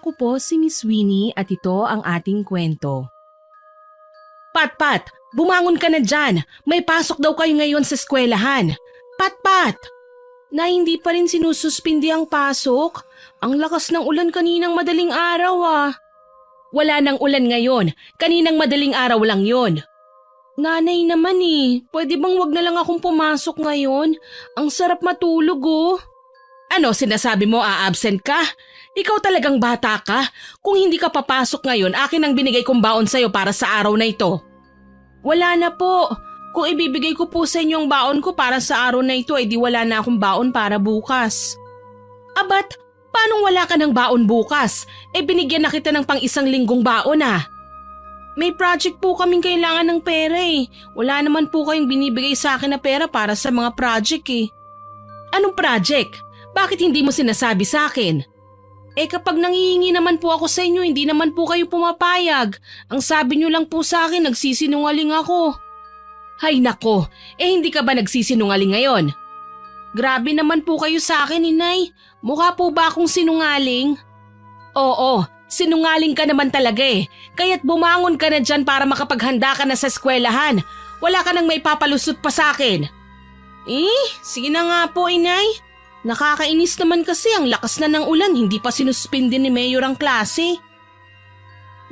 Ako po si Miss Winnie at ito ang ating kwento. Pat, bumangon ka na dyan. May pasok daw kayo ngayon sa eskwelahan. Pat! Na hindi pa rin sinususpindi ang pasok? Ang lakas ng ulan kaninang madaling araw Wala nang ulan ngayon. Kaninang madaling araw lang yon. Nanay naman pwede bang wag na lang akong pumasok ngayon? Ang sarap matulog Ano, sinasabi mo absent ka? Ikaw talagang bata ka. Kung hindi ka papasok ngayon, akin ang binigay kong baon sa'yo para sa araw na ito. Wala na po. Kung ibibigay ko po sa inyo ang baon ko para sa araw na ito, di wala na akong baon para bukas. Abat, paanong wala ka ng baon bukas? Binigyan na kita ng pang-isang linggong baon May project po kaming kailangan ng pera Wala naman po kayong binibigay sa akin na pera para sa mga project Anong project? Bakit hindi mo sinasabi sa akin? Kapag nangihingi naman po ako sa inyo, hindi naman po kayo pumapayag. Ang sabi niyo lang po sa akin, nagsisinungaling ako. Hay nako, hindi ka ba nagsisinungaling ngayon? Grabe naman po kayo sa akin, inay. Mukha po ba akong sinungaling? Oo, sinungaling ka naman talaga Kaya't bumangon ka na dyan para makapaghanda ka na sa eskwelahan. Wala ka nang may papalusot pa sa akin. Sige na nga po, inay. Nakakainis naman kasi ang lakas na ng ulan, hindi pa sinuspindi ni Mayor ang klase.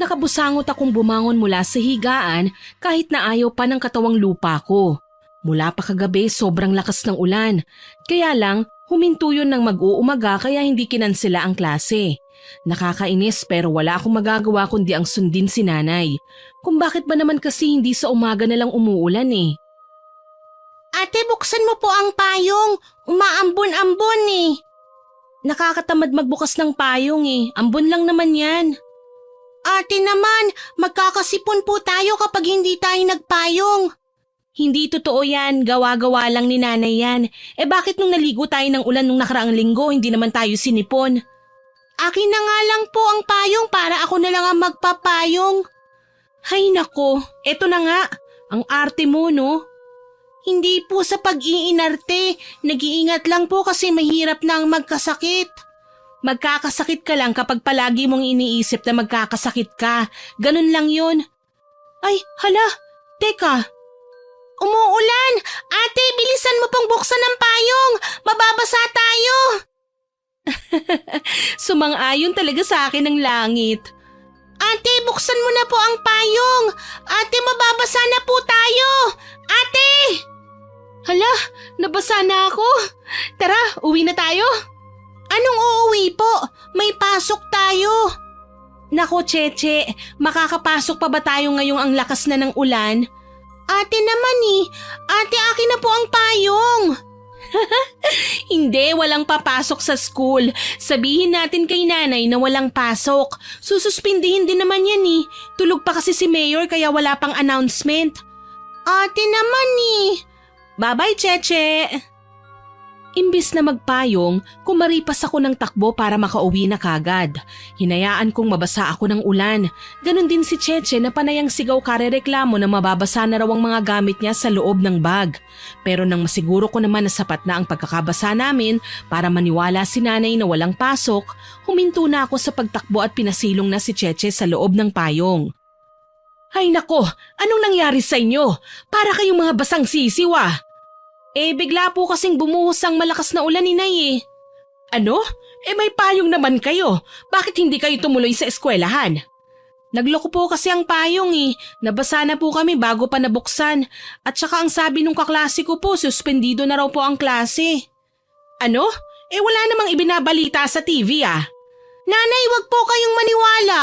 Nakabusangot akong bumangon mula sa higaan kahit na ayaw pa ng katawang lupa ko. Mula pa kagabi sobrang lakas ng ulan. Kaya lang huminto yun ng mag-uumaga kaya hindi kinansela ang klase. Nakakainis pero wala akong magagawa kundi ang sundin si nanay. Kung bakit ba naman kasi hindi sa umaga na lang umuulan Ate, buksan mo po ang payong. Umaambon-ambon Nakakatamad magbukas ng payong Ambon lang naman yan. Ate naman, magkakasipon po tayo kapag hindi tayo nagpayong. Hindi totoo yan, gawa-gawa lang ni nanay yan. Bakit nung naligo tayo ng ulan nung nakaraang linggo, hindi naman tayo sinipon? Akin na nga lang po ang payong para ako na lang ang magpapayong. Hay nako, eto na nga, ang arte mo Hindi po sa pag-iinarte, nag-iingat lang po kasi mahirap na ang magkasakit. Magkakasakit ka lang kapag palagi mong iniisip na magkakasakit ka. Ganun lang yun. Ay, hala, teka. Umuulan! Ate, bilisan mo pang buksan ng payong! Mababasa tayo! Sumang-ayon talaga sa akin ang langit. Ate, buksan mo na po ang payong! Ate, mababasa na po tayo! Ate! Hala, nabasa na ako. Tara, uwi na tayo. Anong uuwi po? May pasok tayo. Nako, Cheche, makakapasok pa ba tayo ngayong ang lakas na ng ulan? Ate naman Ate, akin na po ang payong. Hindi, walang papasok sa school. Sabihin natin kay nanay na walang pasok. Sususpindihin din naman yan Tulog pa kasi si Mayor kaya wala pang announcement. Ate naman Bye-bye, Cheche. Imbis na magpayong, kumaripas ako ng takbo para makauwi na kagad. Hinayaan kong mabasa ako ng ulan. Ganon din si Cheche na panayang sigaw karereklamo na mababasa na raw ang mga gamit niya sa loob ng bag. Pero nang masiguro ko naman na sapat na ang pagkakabasa namin para maniwala si nanay na walang pasok, huminto na ako sa pagtakbo at pinasilong na si Cheche sa loob ng payong. Hay nako, anong nangyari sa inyo? Para kayong mga basang sisiw bigla po kasing bumuhos ang malakas na ulan inay Ano? May payong naman kayo. Bakit hindi kayo tumuloy sa eskwelahan? Nagloko po kasi ang payong Nabasa na po kami bago pa nabuksan. At saka ang sabi nung kaklase ko po, suspendido na raw po ang klase. Ano? Wala namang ibinabalita sa TV Nanay, wag po kayong maniwala.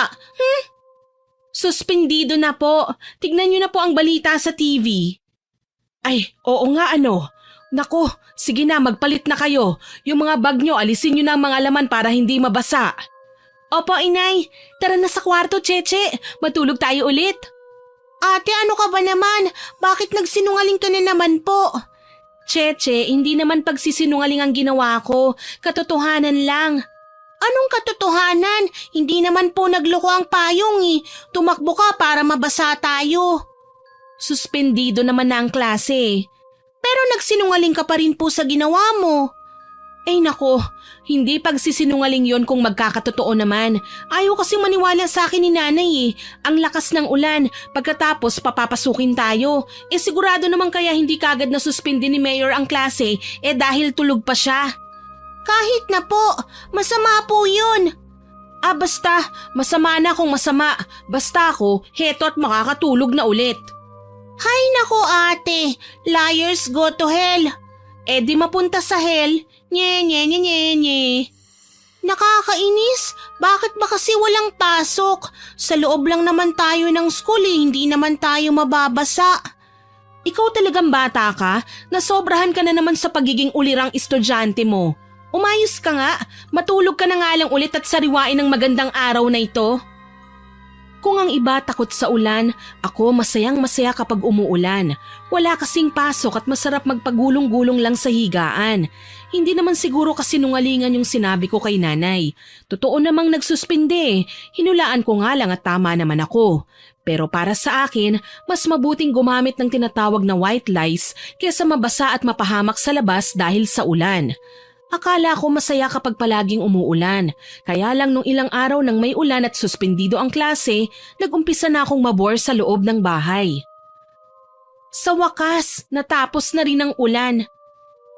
Suspendido na po. Tignan niyo na po ang balita sa TV. Ay, oo nga Nako, sige na magpalit na kayo. Yung mga bag nyo, alisin nyo na ang mga laman para hindi mabasa. Opo, inay. Tara na sa kwarto, Cheche. Matulog tayo ulit. Ate, ano ka ba naman? Bakit nagsinungaling ka na naman po? Cheche, hindi naman pagsisinungaling ang ginawa ko. Katotohanan lang. Anong katotohanan? Hindi naman po nagloko ang payong Tumakbo ka para mabasa tayo. Suspendido naman na ang klase. Pero nagsinungaling ka pa rin po sa ginawa mo. Eh nako, hindi pagsisinungaling yon kung magkakatotoo naman. Ayaw kasing maniwala sa akin ni nanay eh. Ang lakas ng ulan, pagkatapos papapasukin tayo. Eh sigurado naman kaya hindi kagad na suspindi ni Mayor ang klase dahil tulog pa siya. Kahit na po, masama po yun. Basta, masama na kung masama. Basta ako, heto at makakatulog na ulit. Hay nako ate, liars go to hell. Di mapunta sa hell. Nye. Nakakainis. Bakit ba kasi walang pasok? Sa loob lang naman tayo ng school hindi naman tayo mababasa. Ikaw talagang bata ka? Nasobrahan ka na naman sa pagiging ulirang estudyante mo. Umayos ka nga. Matulog ka na nga lang ulit at sariwain ng magandang araw na ito. Kung ang iba takot sa ulan, ako masayang-masaya kapag umuulan. Wala kasing pasok at masarap magpagulong-gulong lang sa higaan. Hindi naman siguro kasinungalingan yung sinabi ko kay nanay. Totoo namang nagsuspinde. Hinulaan ko nga lang at tama naman ako. Pero para sa akin, mas mabuting gumamit ng tinatawag na white lies kaysa mabasa at mapahamak sa labas dahil sa ulan. Akala ko masaya kapag palaging umuulan. Kaya lang nung ilang araw nang may ulan at suspendido ang klase, nag-umpisa na akong mabore sa loob ng bahay. Sa wakas, natapos na rin ang ulan.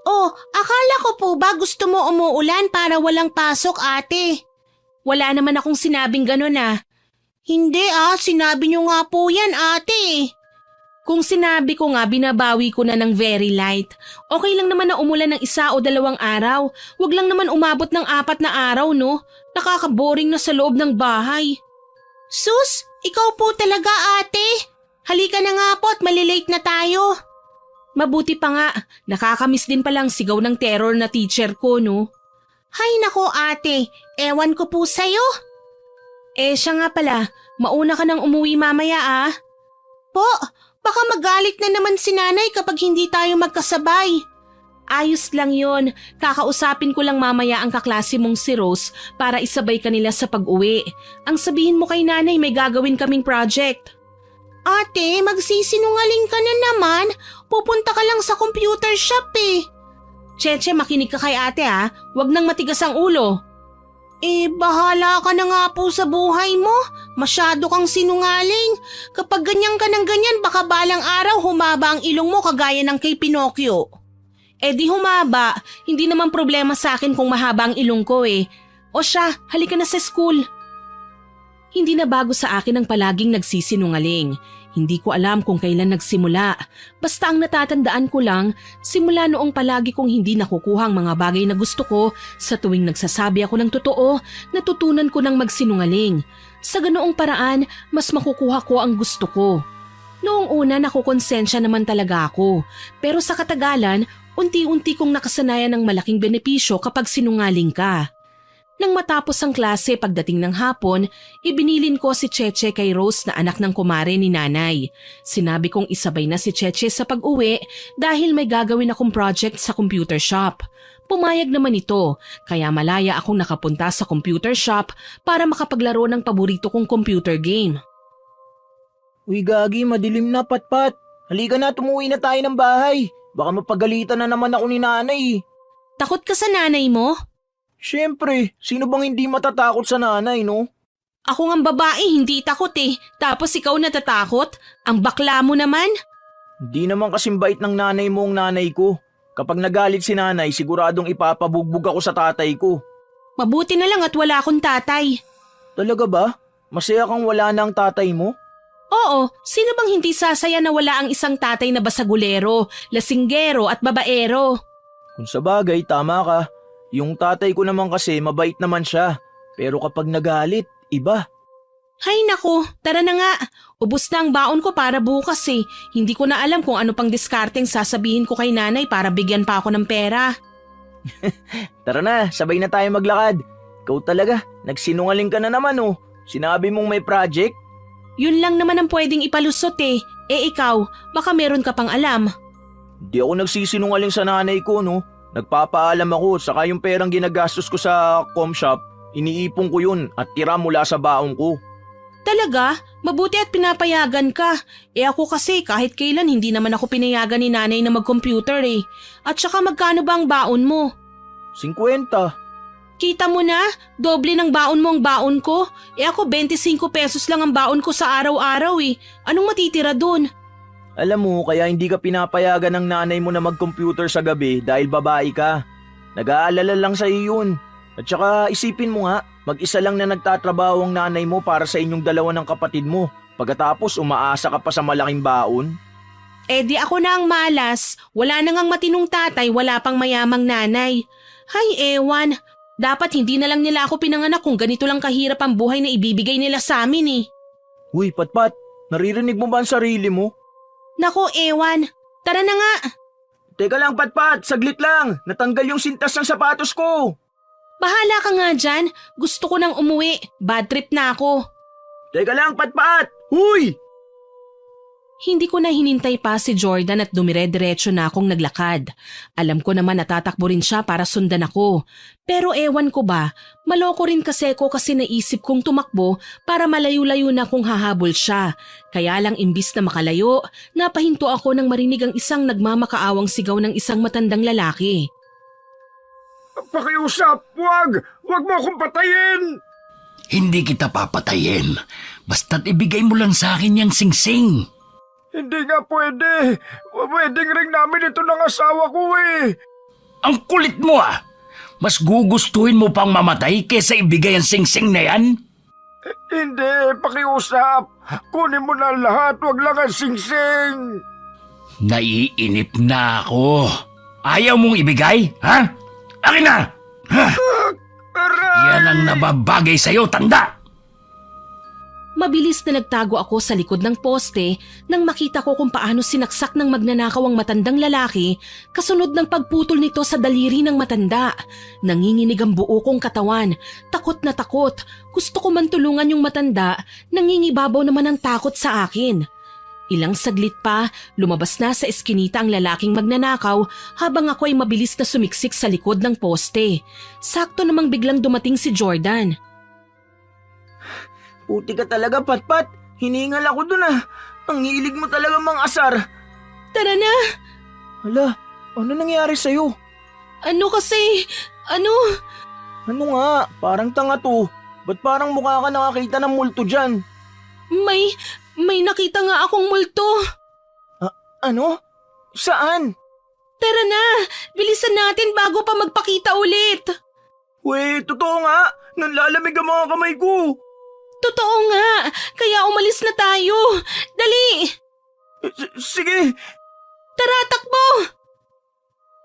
Oh, akala ko po ba gusto mo umuulan para walang pasok ate? Wala naman akong sinabing ganun ah. Hindi sinabi niyo nga po yan ate. Kung sinabi ko nga binabawi ko na ng very light. Okay lang naman na umulan ng 1 o 2 araw. Huwag lang naman umabot ng 4 na araw no. Nakaka-boring na sa loob ng bahay. Sus, ikaw po talaga ate. Halika na nga po at malilate na tayo. Mabuti pa nga, nakakamiss din palang sigaw ng terror na teacher ko no. Hay nako ate, ewan ko po sa'yo. Siya nga pala, mauna ka nang umuwi mamaya Po, baka magalit na naman si nanay kapag hindi tayo magkasabay. Ayos lang yon. Kakausapin ko lang mamaya ang kaklase mong si Rose para isabay kanila sa pag-uwi. Ang sabihin mo kay nanay may gagawin kaming project. Ate, magsisinungaling ka na naman. Pupunta ka lang sa computer shop Cheche, makinig ka kay ate Huwag nang matigas ang ulo. Bahala ka na nga po sa buhay mo. Masyado kang sinungaling. Kapag ganyan ka ng ganyan, baka balang araw humaba ang ilong mo kagaya ng kay Pinocchio. Di humaba. Hindi naman problema sa akin kung mahaba ang ilong ko O siya, halika na sa school. Hindi na bago sa akin ang palaging nagsisinungaling. Hindi ko alam kung kailan nagsimula. Basta ang natatandaan ko lang, simula noong palagi kong hindi nakukuha ang mga bagay na gusto ko, sa tuwing nagsasabi ako ng totoo, natutunan ko ng magsinungaling. Sa ganoong paraan, mas makukuha ko ang gusto ko. Noong una nakukonsensya naman talaga ako, pero sa katagalan, unti-unti kong nakasanayan ng malaking benepisyo kapag sinungaling ka. Nang matapos ang klase pagdating ng hapon, ibinilin ko si Cheche kay Rose na anak ng kumare ni nanay. Sinabi kong isabay na si Cheche sa pag-uwi dahil may gagawin akong project sa computer shop. Pumayag naman ito, kaya malaya akong nakapunta sa computer shop para makapaglaro ng paborito kong computer game. Uy Gagi, madilim na Patpat. Halika na, tumuwi na tayo ng bahay. Baka mapagalitan na naman ako ni nanay. Takot ka sa nanay mo? Siyempre, sino bang hindi matatakot sa nanay, no? Ako ngang babae, hindi takot Tapos ikaw natatakot? Ang bakla mo naman? Hindi naman kasing bait ng nanay mo ang nanay ko. Kapag nagalit si nanay, siguradong ipapabugbog ako sa tatay ko. Mabuti na lang at wala akong tatay. Talaga ba? Masaya kang wala na ang tatay mo? Oo, sino bang hindi sasaya na wala ang isang tatay na basagulero, lasinggero at babaero? Kung sa bagay, tama ka. Yung tatay ko naman kasi mabait naman siya. Pero kapag nagalit, iba. Hay naku, tara na nga. Ubus na ang baon ko para bukas Hindi ko na alam kung ano pang diskarteng sasabihin ko kay nanay para bigyan pa ako ng pera. Tara na, sabay na tayo maglakad. Ikaw talaga, nagsinungaling ka na naman Sinabi mong may project? Yun lang naman ang pwedeng ipalusot ikaw, baka meron ka pang alam. Di ako nagsisinungaling sa nanay ko Nagpapaalam ako, saka yung perang ginagastos ko sa com shop, iniipon ko yun at tira mula sa baong ko. Talaga? Mabuti at pinapayagan ka. Ako kasi kahit kailan hindi naman ako pinayagan ni nanay na mag-computer At saka magkano ba ang baon mo? 50. Kita mo na, doble ng baon mo ang baon ko. Ako 25 pesos lang ang baon ko sa araw-araw eh. Anong matitira dun? Alam mo, kaya hindi ka pinapayagan ng nanay mo na mag-computer sa gabi dahil babae ka. Nag-aalala lang sa iyo yun. At saka isipin mo nga, mag-isa lang na nagtatrabaho ang nanay mo para sa inyong dalawa ng kapatid mo. Pagkatapos umaasa ka pa sa malaking baon. Di ako na ang malas. Wala na ngang matinong tatay, wala pang mayamang nanay. Hay ewan, dapat hindi na lang nila ako pinanganak kung ganito lang kahirap ang buhay na ibibigay nila sa amin eh. Uy, Patpat, naririnig mo ba ang sarili mo? Nako ewan, tara na nga. Teka lang, Patpat, saglit lang. Natanggal yung sintas ng sapatos ko. Bahala ka nga dyan, gusto ko nang umuwi. Bad trip na ako. Teka lang, Patpat! Huy! Hindi ko na hinintay pa si Jordan at dumire-diretso na akong naglakad. Alam ko naman natatakbo rin siya para sundan ako. Pero ewan ko ba, maloko rin kasi naisip kong tumakbo para malayo-layo na kung hahabol siya. Kaya lang imbis na makalayo, napahinto ako nang marinig ang isang nagmamakaawang sigaw ng isang matandang lalaki. Pakiusap, wag! Wag mo akong patayin! Hindi kita papatayin. Basta't ibigay mo lang sa akin yung singsing. Hindi nga pwede. Wedding ring namin ito ng asawa ko eh. Ang kulit mo ah! Mas gugustuhin mo pang mamatay kesa ibigay ang singsing na yan? Hindi, pakiusap. Kunin mo na lahat, wag lang ang singsing. Naiinip na ako. Ayaw mong ibigay, ha? Akin na! Ha? Aray! Yan ang nababagay sa'yo, tanda! Mabilis na nagtago ako sa likod ng poste nang makita ko kung paano sinaksak ng magnanakaw ang matandang lalaki kasunod ng pagputol nito sa daliri ng matanda. Nanginginig ang buo kong katawan. Takot na takot. Gusto ko man tulungan yung matanda, nangingibabaw naman ang takot sa akin. Ilang saglit pa, lumabas na sa eskinita ang lalaking magnanakaw habang ako ay mabilis na sumiksik sa likod ng poste. Sakto namang biglang dumating si Jordan. Puti ka talaga, Patpat. Hiningal ako dun ah. Ang hilig mo talaga mang asar. Tara na! Hala, ano nangyari sa'yo? Ano kasi? Ano? Ano nga, parang tanga to. Ba't parang mukha ka nakakita ng multo dyan? May nakita nga akong multo. Ano? Saan? Tara na! Bilisan natin bago pa magpakita ulit! Weh, totoo nga. Nanlalamig ang mga kamay ko. Totoo nga! Kaya umalis na tayo! Dali! Sige! Tara, takbo!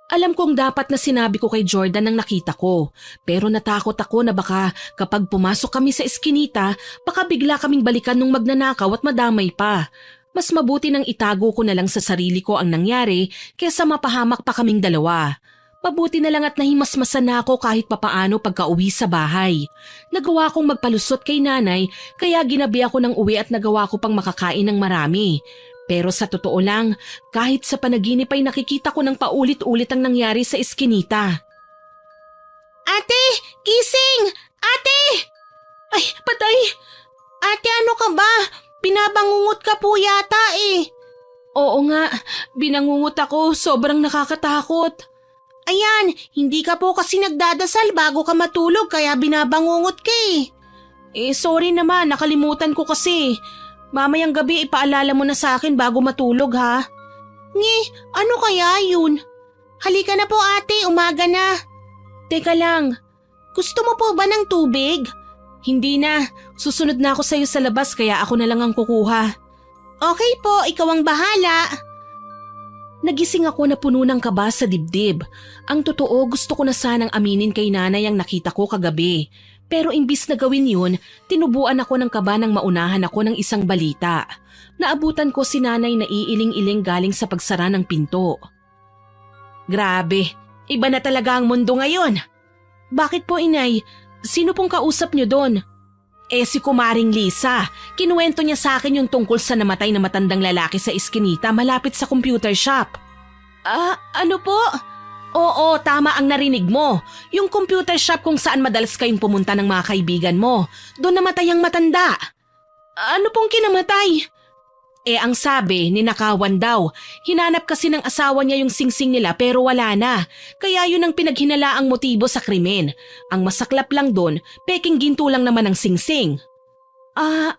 Alam kong dapat na sinabi ko kay Jordan ang nakita ko. Pero natakot ako na baka kapag pumasok kami sa eskinita, baka bigla kaming balikan nung magnanakaw at madamay pa. Mas mabuti nang itago ko na lang sa sarili ko ang nangyari kesa mapahamak pa kaming dalawa. Mabuti na lang at nahimasmasan na ako kahit papaano pagka-uwi sa bahay. Nagawa kong magpalusot kay nanay kaya ginabi ako ng uwi at nagawa ko pang makakain ng marami. Pero sa totoo lang, kahit sa panaginip ay nakikita ko ng paulit-ulit ang nangyari sa eskinita. Ate! Gising! Ate! Ay, patay! Ate, ano ka ba? Binabangungot ka po yata eh. Oo nga, binangungot ako. Sobrang nakakatakot. Ayan, hindi ka po kasi nagdadasal bago ka matulog kaya binabangungot ka eh. Sorry naman, nakalimutan ko kasi. Mamayang gabi ipaalala mo na sa akin bago matulog ha. Ano kaya yun? Halika na po ate, umaga na. Teka lang, gusto mo po ba ng tubig? Hindi na, susunod na ako sa'yo sa labas kaya ako na lang ang kukuha. Okay po, ikaw ang bahala. Nagising ako na puno ng kaba sa dibdib. Ang totoo, gusto ko na sanang aminin kay nanay ang nakita ko kagabi. Pero imbis na gawin yun, tinubuan ako ng kaba nang maunahan ako ng isang balita. Naabutan ko si nanay na iiling-iling galing sa pagsara ng pinto. Grabe, iba na talaga ang mundo ngayon. Bakit po inay? Sino pong kausap niyo doon? Si Kumaring Lisa. Kinuwento niya sa akin yung tungkol sa namatay na matandang lalaki sa iskinita malapit sa computer shop. Ano po? Oo, tama ang narinig mo. Yung computer shop kung saan madalas kayong pumunta ng mga kaibigan mo. Doon namatay ang matanda. Ano pong kinamatay? Ang sabi, ninakawan daw. Hinanap kasi ng asawa niya yung singsing nila pero wala na. Kaya yun ang pinaghinalaang motibo sa krimen. Ang masaklap lang doon, peking ginto lang naman ang singsing.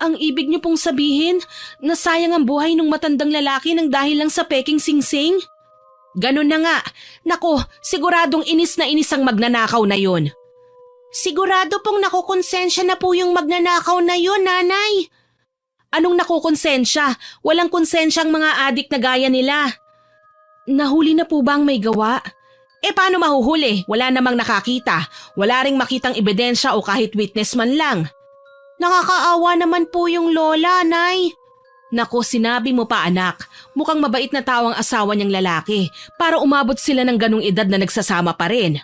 Ang ibig niyo pong sabihin, nasayang ang buhay ng matandang lalaki ng dahil lang sa peking singsing? Ganun na nga. Nako, siguradong inis na inis ang magnanakaw na yun. Sigurado pong nakukonsensya na po yung magnanakaw na yun, nanay. Anong nakukonsensya? Walang konsensyang mga adik na gaya nila. Nahuli na po ba ang may gawa? Paano mahuhuli? Wala namang nakakita. Wala ring makitang ebidensya o kahit witness man lang. Nakakaawa naman po yung lola, nay. Naku, sinabi mo pa anak. Mukhang mabait na tao ang asawa niyang lalaki para umabot sila ng ganung edad na nagsasama pa rin.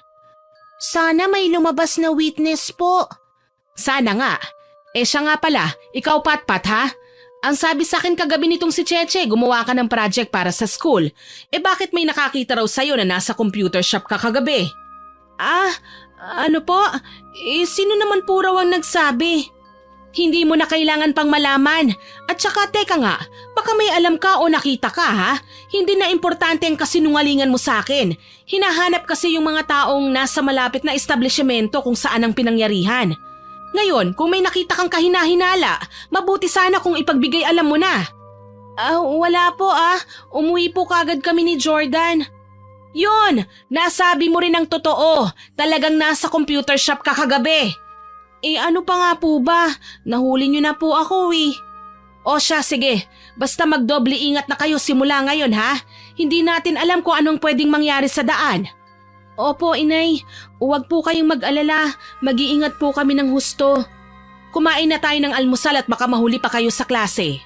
Sana may lumabas na witness po. Sana nga. Siya nga pala, ikaw Patpat ha? Ang sabi sa akin kagabi nitong si Cheche, gumawa ka ng project para sa school. Bakit may nakakita raw sa'yo na nasa computer shop ka kagabi? Ano po? Sino naman po raw ang nagsabi? Hindi mo na kailangan pang malaman. At saka teka nga, baka may alam ka o nakita ka ha? Hindi na importante ang kasinungalingan mo sa akin. Hinahanap kasi yung mga taong nasa malapit na establishmento kung saan ang pinangyarihan. Ngayon, kung may nakita kang kahinahinala, mabuti sana kung ipagbigay alam mo na. Wala po Umuwi po kagad kami ni Jordan. Yun, nasabi mo rin ang totoo. Talagang nasa computer shop ka kagabi. Ano pa nga po ba? Nahuli niyo na po ako O siya, sige. Basta magdoble ingat na kayo simula ngayon ha. Hindi natin alam kung anong pwedeng mangyari sa daan. Opo, inay. Huwag po kayong mag-alala. Mag-iingat po kami ng husto. Kumain na tayo ng almusal at baka mahuli pa kayo sa klase.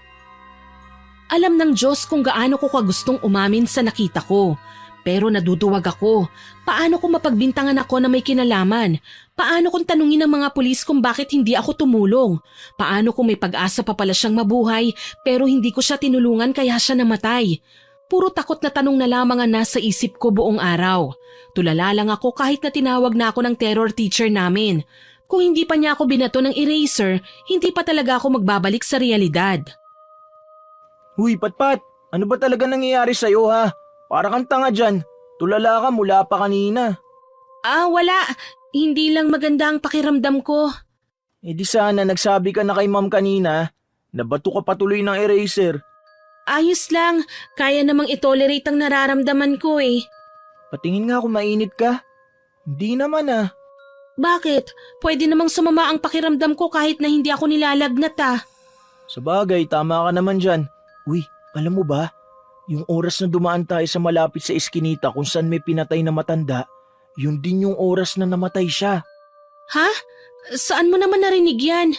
Alam ng Diyos kung gaano ko kagustong umamin sa nakita ko. Pero naduduwag ako. Paano kung mapagbintangan ako na may kinalaman? Paano kung tanungin ng mga pulis kung bakit hindi ako tumulong? Paano kung may pag-asa pa pala siyang mabuhay pero hindi ko siya tinulungan kaya siya namatay? Puro takot na tanong na lamang ang nasa isip ko buong araw. Tulala lang ako kahit na tinawag na ako ng terror teacher namin. Kung hindi pa niya ako binato ng eraser, hindi pa talaga ako magbabalik sa realidad. Huy, Patpat, ano ba talaga nangyayari sa'yo ha? Para kang tanga dyan. Tulala ka mula pa kanina. Wala. Hindi lang maganda ang pakiramdam ko. Di sana nagsabi ka na kay ma'am kanina. Nabato ka patuloy ng eraser. Ayos lang. Kaya namang itolerate ang nararamdaman ko Patingin nga kung mainit ka. Hindi naman Bakit? Pwede namang sumama ang pakiramdam ko kahit na hindi ako nilalagnat Sabagay, tama ka naman dyan. Uy, alam mo ba? Yung oras na dumaan tayo sa malapit sa eskinita kung saan may pinatay na matanda, yun din yung oras na namatay siya. Ha? Saan mo naman narinig yan?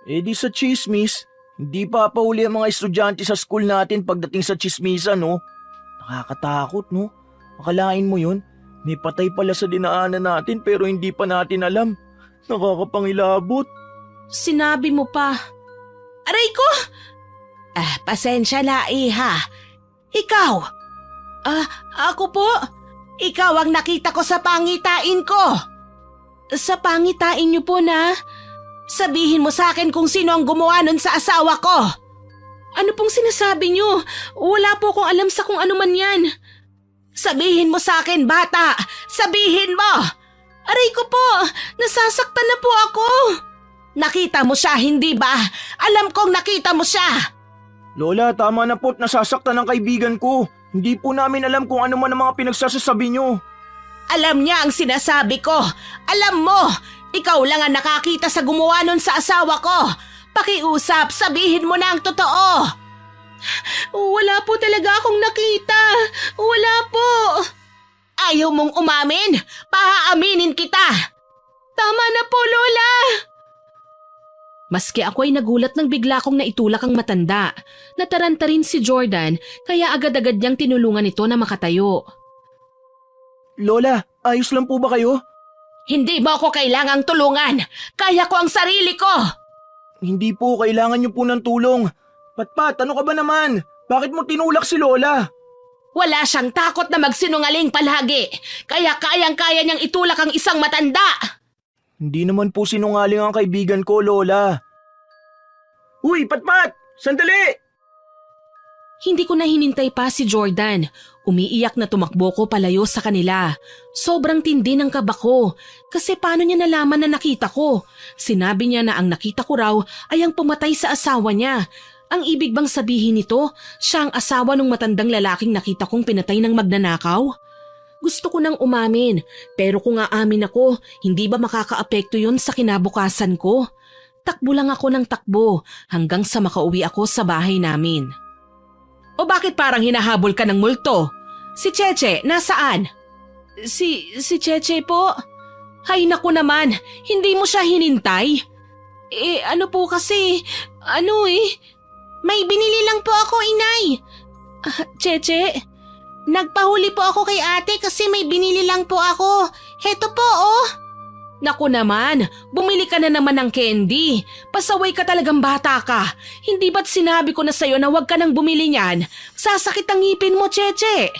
Di sa chismis. Hindi pa pauli ang mga estudyante sa school natin pagdating sa chismisan, no? Nakakatakot, no? Akalain mo yun? May patay pala sa dinaanan natin pero hindi pa natin alam. Nakakapangilabot. Sinabi mo pa. Aray ko! Pasensya na ha. Ikaw? Ako po? Ikaw ang nakita ko sa pangitain ko. Sa pangitain niyo po na? Sabihin mo sa akin kung sino ang gumawa nun sa asawa ko. Ano pong sinasabi niyo? Wala po akong alam sa kung ano man yan. Sabihin mo sa akin, bata! Sabihin mo! Aray ko po! Nasasaktan na po ako! Nakita mo siya, hindi ba? Alam kong nakita mo siya! Lola, tama na po't nasasaktan ng kaibigan ko. Hindi po namin alam kung ano man ang mga pinagsasasabi nyo. Alam niya ang sinasabi ko. Alam mo, ikaw lang ang nakakita sa gumawa nun sa asawa ko. Pakiusap, sabihin mo na ang totoo. Wala po talaga akong nakita. Wala po. Ayaw mong umamin? Pahaaminin kita. Tama na po, Lola. Maski ako ay nagulat nang bigla kong naitulak ang matanda. Nataranta rin si Jordan kaya agad-agad niyang tinulungan ito na makatayo. Lola, ayos lang po ba kayo? Hindi mo ako kailangang tulungan. Kaya ko ang sarili ko. Hindi po, kailangan niyo po ng tulong. Patpat, ano ka ba naman? Bakit mo tinulak si Lola? Wala siyang takot na magsinungaling palagi. Kaya kayang-kaya niyang itulak ang isang matanda. Hindi naman po sinungaling ang kaibigan ko, Lola. Uy, Patpat! Sandali! Hindi ko na hinintay pa si Jordan. Umiiyak na tumakbo ko palayo sa kanila. Sobrang tindi ng kaba ko. Kasi paano niya nalaman na nakita ko? Sinabi niya na ang nakita ko raw ay ang pumatay sa asawa niya. Ang ibig bang sabihin nito, siya ang asawa ng matandang lalaking nakita kong pinatay ng magnanakaw? Gusto ko nang umamin, pero kung aamin ako, hindi ba makakaapekto yun sa kinabukasan ko? Takbo lang ako ng takbo hanggang sa makauwi ako sa bahay namin. O bakit parang hinahabol ka ng multo? Si Cheche, nasaan? Si Cheche po? Hay naku naman, hindi mo siya hinintay? Ano po kasi, may binili lang po ako, inay. Cheche, nagpahuli po ako kay ate kasi may binili lang po ako. Heto po, oh. Naku naman, bumili ka na naman ng candy. Pasaway ka talagang bata ka. Hindi ba't sinabi ko na sa'yo na huwag ka nang bumili niyan? Sasakit ang ngipin mo, Cheche.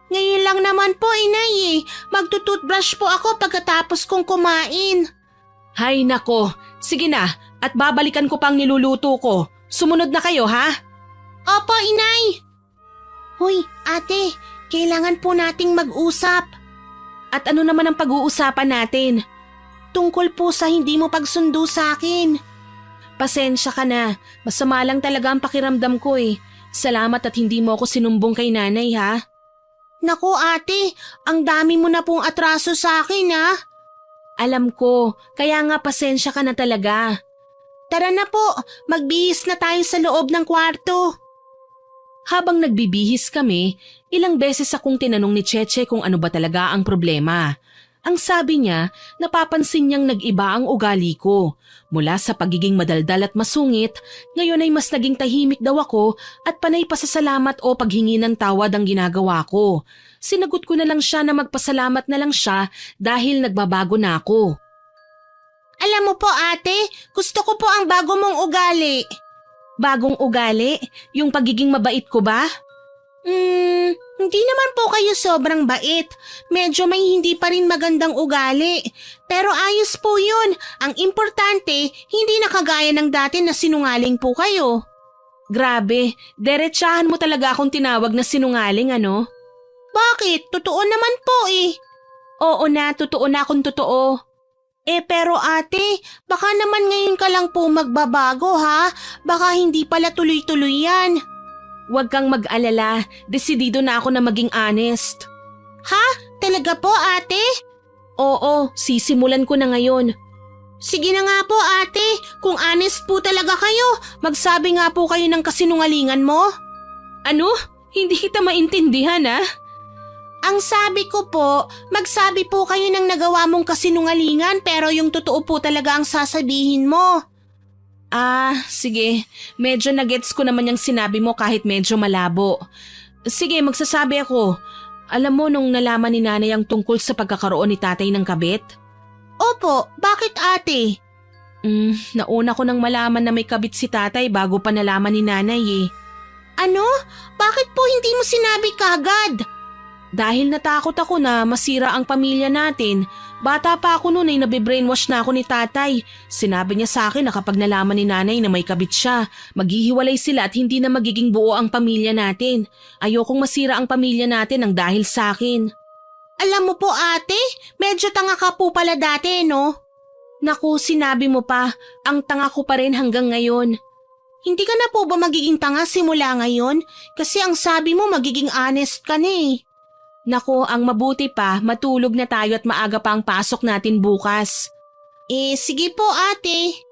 Ngayon lang naman po, inay. Magtututbrush po ako pagkatapos kong kumain. Hay nako, sige na at babalikan ko pang niluluto ko. Sumunod na kayo, ha? Opo, inay. Hoy, ate, kailangan po nating mag-usap. At ano naman ang pag-uusapan natin? Tungkol po sa hindi mo pagsundo sa akin. Pasensya ka na, masama lang talaga ang pakiramdam ko eh. Salamat at hindi mo ako sinumbong kay nanay ha. Naku ate, ang dami mo na pong atraso sa akin ha. Alam ko, kaya nga pasensya ka na talaga. Tara na po, magbihis na tayo sa loob ng kwarto. Habang nagbibihis kami, ilang beses akong tinanong ni Cheche kung ano ba talaga ang problema. Ang sabi niya, napapansin niyang nag-iba ang ugali ko. Mula sa pagiging madaldal at masungit, ngayon ay mas naging tahimik daw ako at panay pasasalamat o paghingi ng tawad ang ginagawa ko. Sinagot ko na lang siya na magpasalamat na lang siya dahil nagbabago na ako. Alam mo po ate, gusto ko po ang bago mong ugali. Bagong ugali? Yung pagiging mabait ko ba? Hindi naman po kayo sobrang bait. Medyo may hindi pa rin magandang ugali. Pero ayos po yun. Ang importante, hindi na kagaya ng dati na sinungaling po kayo. Grabe, derechahan mo talaga akong tinawag na sinungaling ano? Bakit? Totoo naman po eh. Oo na, totoo na akong totoo. Pero ate, baka naman ngayon ka lang po magbabago ha? Baka hindi pala tuloy-tuloy yan. Huwag kang mag-alala, desidido na ako na maging honest. Ha? Talaga po ate? Oo, sisimulan ko na ngayon. Sige na nga po ate, kung honest po talaga kayo, magsabi nga po kayo ng kasinungalingan mo. Ano? Hindi kita maintindihan ha? Ang sabi ko po, magsabi po kayo ng nagawa mong kasinungalingan pero yung totoo po talaga ang sasabihin mo. Sige. Medyo nagets ko naman yung sinabi mo kahit medyo malabo. Sige, magsasabi ako. Alam mo nung nalaman ni nanay ang tungkol sa pagkakaroon ni tatay ng kabit? Opo, bakit ate? Nauna ko nang malaman na may kabit si tatay bago pa nalaman ni nanay eh. Ano? Bakit po hindi mo sinabi kagad? Dahil natakot ako na masira ang pamilya natin. Bata pa ako noon ay nabibrainwash na ako ni tatay. Sinabi niya sa akin na kapag nalaman ni nanay na may kabit siya, maghihiwalay sila at hindi na magiging buo ang pamilya natin. Ayokong masira ang pamilya natin ng dahil sa akin. Alam mo po ate, medyo tanga ka po pala dati no? Naku, sinabi mo pa, ang tanga ko pa rin hanggang ngayon. Hindi ka na po ba magiging tanga simula ngayon? Kasi ang sabi mo magiging honest ka na eh. Nako, ang mabuti pa, matulog na tayo at maaga pa ang pasok natin bukas. Sige po ate.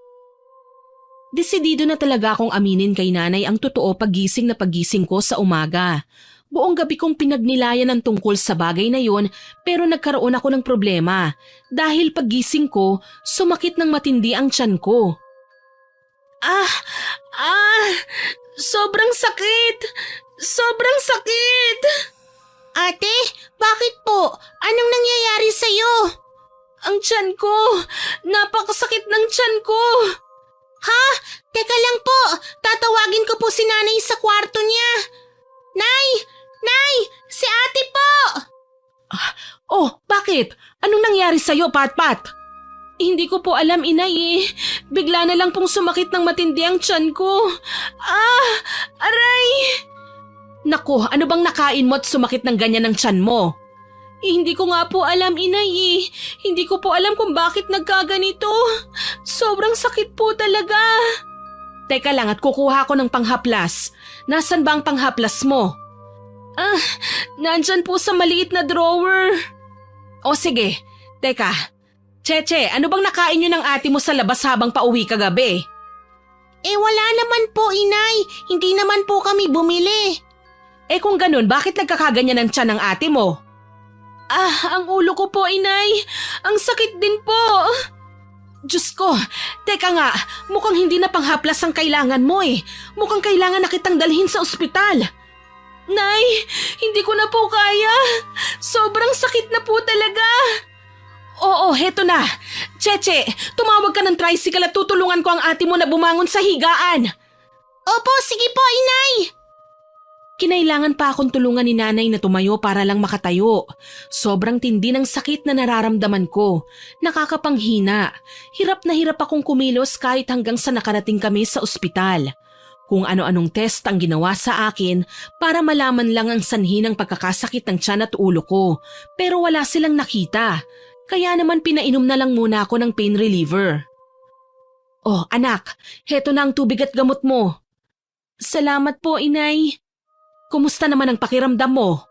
Desidido na talaga akong aminin kay nanay ang totoo paggising na paggising ko sa umaga. Buong gabi kong pinagnilayan ang tungkol sa bagay na yon pero nagkaroon ako ng problema. Dahil paggising ko, sumakit ng matindi ang tiyan ko. Sobrang sakit! Sobrang sakit! Ate, bakit po? Anong nangyayari sa'yo? Ang tiyan ko! Napakasakit ng tiyan ko! Ha? Teka lang po, tatawagin ko po si nanay sa kwarto niya. Nay! Nay! Si ate po! Bakit? Anong nangyari sa'yo, Patpat? Hindi ko po alam, inay eh. Bigla na lang pong sumakit ng matindi ang tiyan ko. Aray! Naku, ano bang nakain mo at sumakit ng ganyan ng tiyan mo? Hindi ko nga po alam, inay eh. Hindi ko po alam kung bakit nagkaganito. Sobrang sakit po talaga. Teka lang at kukuha ko ng panghaplas. Nasaan ba ang panghaplas mo? Nandyan po sa maliit na drawer. O sige, teka. Cheche, ano bang nakain nyo ng ate mo sa labas habang pauwi kagabi? Wala naman po, inay. Hindi naman po kami bumili. Kung ganun, bakit nagkakaganyan ng tiyan ng ate mo? Ang ulo ko po, inay. Ang sakit din po. Diyos ko, teka nga, mukhang hindi na panghaplas ang kailangan mo eh. Mukhang kailangan na kitang dalhin sa ospital. Nay, hindi ko na po kaya. Sobrang sakit na po talaga. Oo, heto na. Cheche, tumawag ka ng tricycle at tutulungan ko ang ate mo na bumangon sa higaan. Opo, sige po, inay. Kinailangan pa akong tulungan ni nanay na tumayo para lang makatayo. Sobrang tindi ng sakit na nararamdaman ko. Nakakapanghina. Hirap na hirap akong kumilos kahit hanggang sa nakarating kami sa ospital. Kung ano-anong test ang ginawa sa akin para malaman lang ang sanhi ng pagkakasakit ng tiyan at ulo ko. Pero wala silang nakita. Kaya naman pinainom na lang muna ako ng pain reliever. Oh, anak, heto na ang tubig at gamot mo. Salamat po, inay. Kumusta naman ang pakiramdam mo?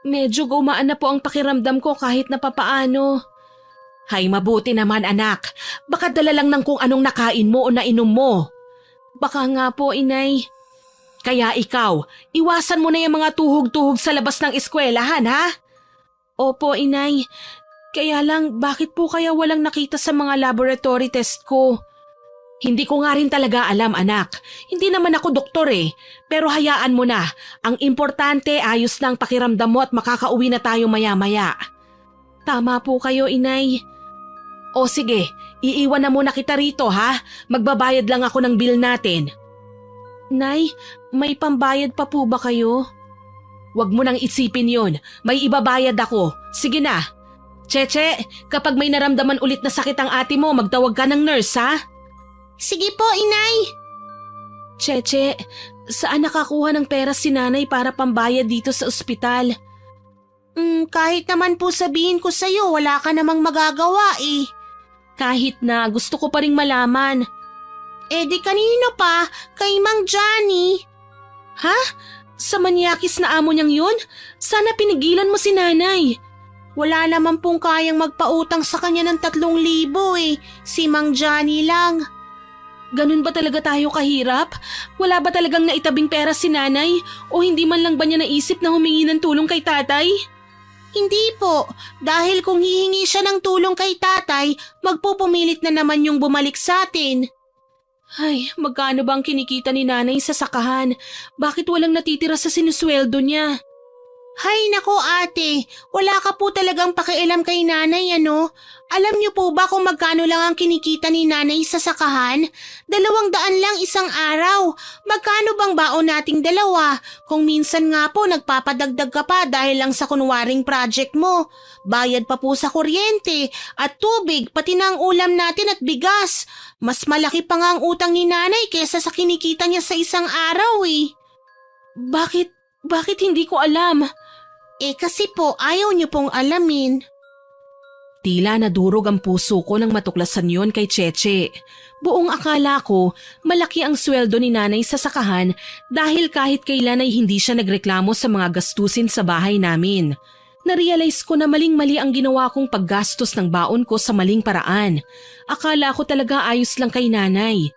Medyo gumaan na po ang pakiramdam ko kahit na papaano. Hay, mabuti naman anak. Baka dala lang ng kung anong nakain mo o nainom mo. Baka nga po, inay. Kaya ikaw, iwasan mo na yung mga tuhog-tuhog sa labas ng eskwelahan, ha? Opo, inay. Kaya lang, bakit po kaya walang nakita sa mga laboratory test ko? Hindi ko nga rin talaga alam, anak. Hindi naman ako doktor eh. Pero hayaan mo na. Ang importante, ayos na ang pakiramdam mo at makakauwi na tayo maya-maya. Tama po kayo, inay. O sige, iiwan na muna kita rito ha. Magbabayad lang ako ng bill natin. Nay, may pambayad pa po ba kayo? Huwag mo nang isipin yon. May ibabayad ako. Sige na. Cheche, kapag may naramdaman ulit na sakit ang ate mo, magtawag ka ng nurse ha? Sige po, inay. Cheche, saan nakakuha ng pera si nanay para pambayad dito sa ospital? Kahit naman po sabihin ko sa'yo, wala ka namang magagawa eh. Kahit na gusto ko pa ring malaman. Di kanino pa? Kay Mang Johnny. Ha? Sa manyakis na amo niyang yun? Sana pinigilan mo si nanay. Wala naman pong kayang magpautang sa kanya ng 3,000 eh. Si Mang Johnny lang. Ganun ba talaga tayo kahirap? Wala ba talagang naitabing pera si nanay? O hindi man lang ba niya naisip na humingi ng tulong kay tatay? Hindi po. Dahil kung hihingi siya ng tulong kay tatay, magpupumilit na naman yung bumalik sa atin. Ay, magkano ba ang kinikita ni nanay sa sakahan? Bakit walang natitira sa sinusweldo niya? Hay nako ate, wala ka po talagang pakialam kay nanay ano? Alam niyo po ba kung magkano lang ang kinikita ni nanay sa sakahan? 200 lang isang araw. Magkano bang baon nating dalawa? Kung minsan nga po nagpapadagdag ka pa dahil lang sa kunwaring project mo. Bayad pa po sa kuryente at tubig pati na ang ulam natin at bigas. Mas malaki pa nga ang utang ni nanay kesa sa kinikita niya sa isang araw eh. Bakit hindi ko alam? Kasi po ayaw niyo pong alamin. Tila nadurog ang puso ko nang matuklasan yon kay Cheche. Buong akala ko malaki ang sweldo ni nanay sa sakahan dahil kahit kailan ay hindi siya nagreklamo sa mga gastusin sa bahay namin. Narealize ko na maling-mali ang ginawa kong paggastos ng baon ko sa maling paraan. Akala ko talaga ayos lang kay nanay.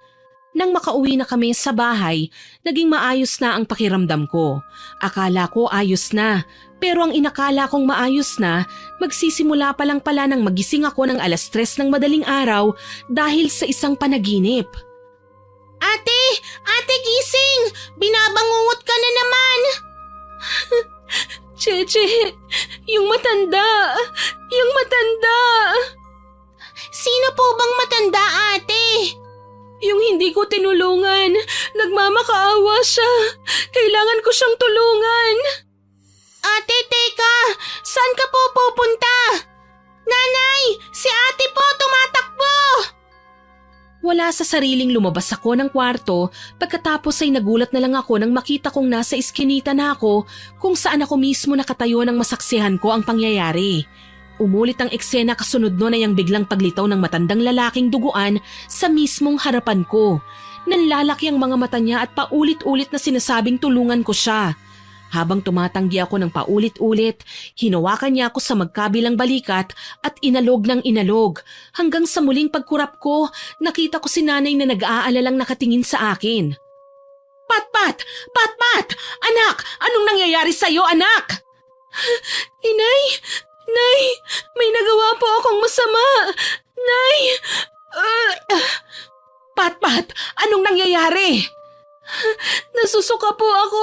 Nang makauwi na kami sa bahay, naging maayos na ang pakiramdam ko. Akala ko ayos na, pero ang inakala kong maayos na, magsisimula pa lang pala nang magising ako ng 3:00 ng madaling araw dahil sa isang panaginip. Ate! Ate gising! Binabangungot ka na naman! Cheche, yung matanda! Yung matanda! Sino po bang matanda, ate? Yung hindi ko tinulungan, nagmamakaawa siya. Kailangan ko siyang tulungan. Ate, teka! Saan ka po pupunta? Nanay! Si ate po tumatakbo! Wala sa sariling lumabas ako ng kwarto pagkatapos ay nagulat na lang ako nang makita kong nasa iskinita na ako kung saan ako mismo nakatayo nang masaksihan ko ang pangyayari. Umulit ang eksena kasunod nun ay ang biglang paglitaw ng matandang lalaking duguan sa mismong harapan ko. Nanlalaki ang mga mata niya at paulit-ulit na sinasabing tulungan ko siya. Habang tumatanggi ako ng paulit-ulit, hinawakan niya ako sa magkabilang balikat at inalog ng inalog. Hanggang sa muling pagkurap ko, nakita ko si nanay na nag-aalalang nakatingin sa akin. Patpat! Patpat! Anak! Anong nangyayari sa'yo, anak? Inay! Nay! May nagawa po akong masama! Nay! Patpat! Anong nangyayari? Nasusuka po ako!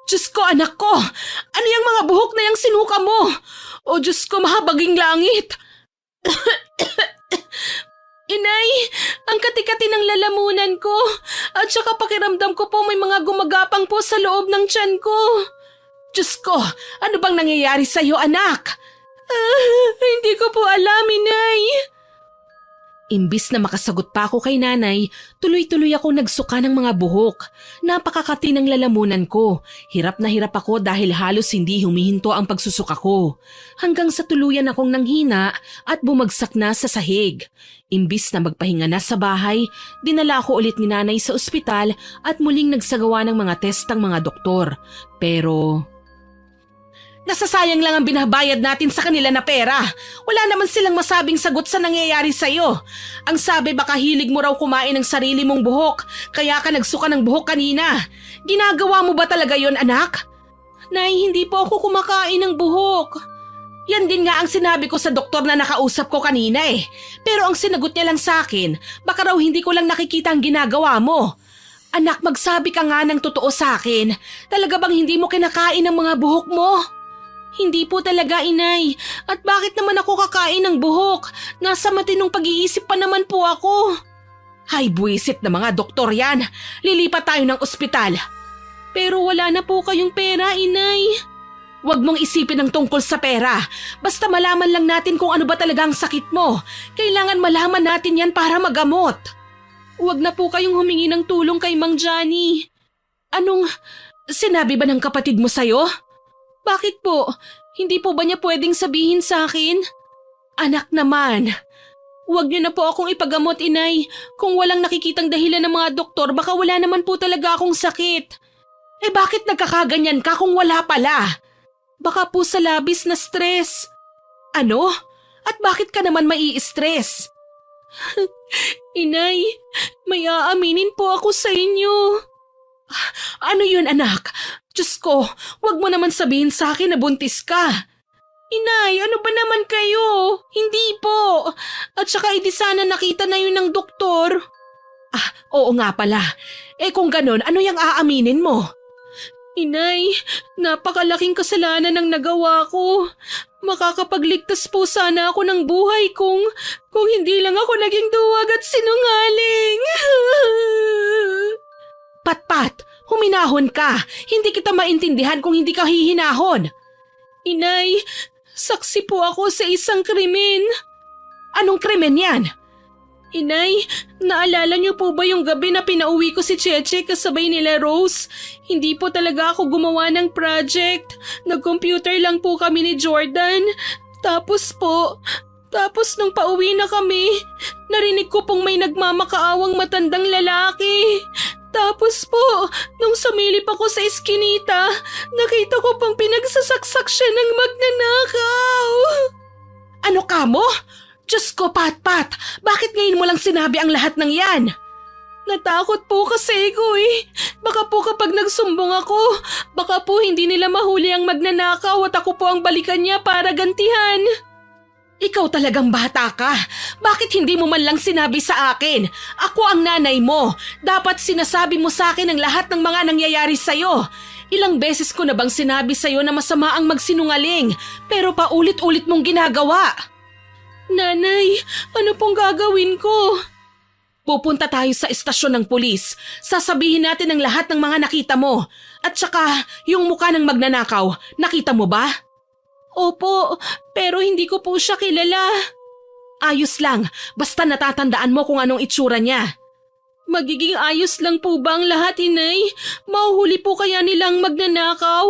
Diyos ko, anak ko! Ano yung mga buhok na yung sinuka mo? O Diyos ko, mahabaging langit! Inay, ang kati-kati ng lalamunan ko at saka pakiramdam ko po may mga gumagapang po sa loob ng tiyan ko. Diyos ko, ano bang nangyayari sa'yo, anak? Hindi ko po alam, Inay. Imbis na makasagot pa ako kay nanay, tuloy-tuloy ako nagsuka ng mga buhok. Napakakati ng lalamunan ko. Hirap na hirap ako dahil halos hindi humihinto ang pagsusuka ko. Hanggang sa tuluyan akong nanghina at bumagsak na sa sahig. Imbis na magpahinga na sa bahay, dinala ako ulit ni nanay sa ospital at muling nagsagawa ng mga test ang mga doktor. Pero nasasayang lang ang binabayad natin sa kanila na pera. Wala naman silang masabing sagot sa nangyayari sa'yo. Ang sabi baka hilig mo raw kumain ng sarili mong buhok, kaya ka nagsuka ng buhok kanina. Ginagawa mo ba talaga yon, anak? Nay, hindi po ako kumakain ng buhok. Yan din nga ang sinabi ko sa doktor na nakausap ko kanina eh. Pero ang sinagot niya lang sa akin, baka raw hindi ko lang nakikita ang ginagawa mo. Anak, magsabi ka nga ng totoo sa akin. Talaga bang hindi mo kinakain ang mga buhok mo? Hindi po talaga, Inay. At bakit naman ako kakain ng buhok? Nasa matinong pag-iisip pa naman po ako. Hay, buwisit na mga doktor yan. Lilipat tayo ng ospital. Pero wala na po kayong pera, Inay. Huwag mong isipin ang tungkol sa pera. Basta malaman lang natin kung ano ba talaga ang sakit mo. Kailangan malaman natin yan para magamot. Huwag na po kayong humingi ng tulong kay Mang Johnny. Anong sinabi ba ng kapatid mo sa'yo? Bakit po? Hindi po ba niya pwedeng sabihin sa akin? Anak naman, huwag niyo na po akong ipagamot, Inay. Kung walang nakikitang dahilan ng mga doktor, baka wala naman po talaga akong sakit. Eh bakit nagkakaganyan ka kung wala pala? Baka po sa labis na stress. Ano? At bakit ka naman mai-stress? Inay, may aaminin po ako sa inyo. Ano yun, anak? Diyos ko, wag mo naman sabihin sa akin na buntis ka. Inay, ano ba naman kayo? Hindi po. At saka hindi sana nakita na yun ng doktor. Oo nga pala. Eh kung ganon, ano yung aaminin mo? Inay, napakalaking kasalanan ang nagawa ko. Makakapagligtas po sana ako ng buhay kung hindi lang ako naging duwag at sinungaling. Patpat, huminahon ka. Hindi kita maintindihan kung hindi ka hihinahon. Inay, saksi po ako sa isang krimen. Anong krimen yan? Inay, naalala niyo po ba yung gabi na pinauwi ko si Cheche kasabay nila Rose? Hindi po talaga ako gumawa ng project. Nag-computer lang po kami ni Jordan. Tapos nung pauwi na kami, narinig ko pong may nagmamakaawang matandang lalaki. Tapos po, nung sumilip ako sa eskinita, nakita ko pang pinagsasaksak siya ng magnanakaw. Ano ka mo? Diyos ko, Patpat, bakit ngayon mo lang sinabi ang lahat ng yan? Natakot po kasi ko eh. Baka po kapag nagsumbong ako, baka po hindi nila mahuli ang magnanakaw at ako po ang balikan niya para gantihan. Ikaw talagang bata ka. Bakit hindi mo man lang sinabi sa akin? Ako ang nanay mo. Dapat sinasabi mo sa akin ang lahat ng mga nangyayari sa'yo. Ilang beses ko na bang sinabi sa'yo na masama ang magsinungaling, pero paulit-ulit mong ginagawa. Nanay, ano pong gagawin ko? Pupunta tayo sa estasyon ng pulis. Sasabihin natin ang lahat ng mga nakita mo. At saka, yung mukha ng magnanakaw, nakita mo ba? Opo, pero hindi ko po siya kilala. Ayos lang, basta natatandaan mo kung anong itsura niya. Magiging ayos lang po ba ang lahat, Inay? Mahuhuli po kaya nilang magnanakaw?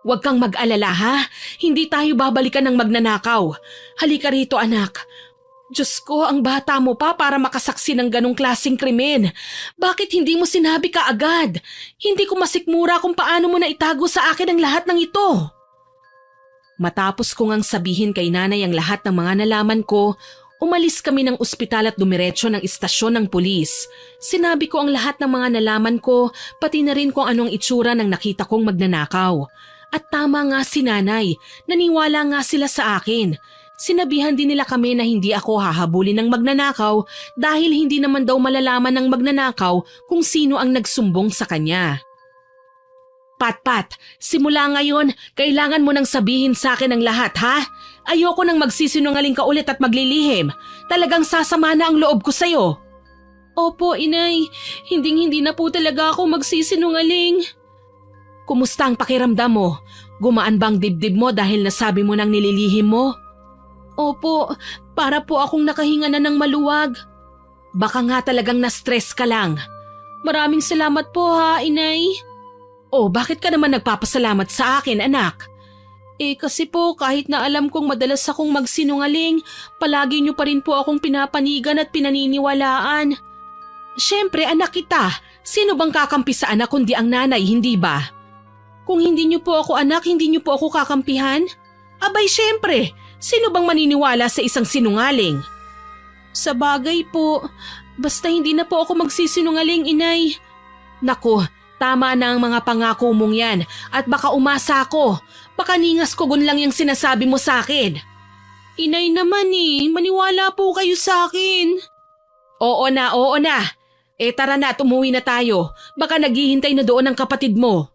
Huwag kang mag-alala ha, hindi tayo babalikan ng magnanakaw. Halika rito anak. Diyos ko, ang bata mo pa para makasaksi ng ganong klaseng krimen. Bakit hindi mo sinabi kaagad? Hindi ko masikmura kung paano mo na itago sa akin ang lahat ng ito. Matapos ko ngang sabihin kay nanay ang lahat ng mga nalaman ko, umalis kami ng ospital at dumiretso ng istasyon ng pulis. Sinabi ko ang lahat ng mga nalaman ko, pati na rin kung anong itsura ng nakita kong magnanakaw. At tama nga si nanay, naniwala nga sila sa akin. Sinabihan din nila kami na hindi ako hahabulin ng magnanakaw dahil hindi naman daw malalaman ng magnanakaw kung sino ang nagsumbong sa kanya. Pat, simula ngayon, kailangan mo nang sabihin sa akin ang lahat, ha? Ayoko nang magsisinungaling ka ulit at maglilihim. Talagang sasama na ang loob ko sa'yo. Opo, Inay. Hindi na po talaga ako magsisinungaling. Kumusta ang pakiramdam mo? Gumaan bang dibdib mo dahil nasabi mo nang nililihim mo? Opo, para po akong nakahinga na ng maluwag. Baka nga talagang na-stress ka lang. Maraming salamat po ha, Inay. Oh, bakit ka naman nagpapasalamat sa akin, anak? Kasi po kahit na alam kong madalas akong magsinungaling, palagi niyo pa rin po akong pinapanigan at pinaniniwalaan. Siyempre, anak kita. Sino bang kakampi sa anak kundi ang nanay, hindi ba? Kung hindi niyo po ako anak, hindi niyo po ako kakampihan? Abay, siyempre. Sino bang maniniwala sa isang sinungaling? Sa bagay po, basta hindi na po ako magsisinungaling, Inay. Naku, tama na ang mga pangako mong yan at baka umasa ako. Baka ningas ko gun lang yung sinasabi mo sa akin. Inay naman maniwala po kayo sa akin. Oo na. Tara na at umuwi na tayo. Baka naghihintay na doon ang kapatid mo.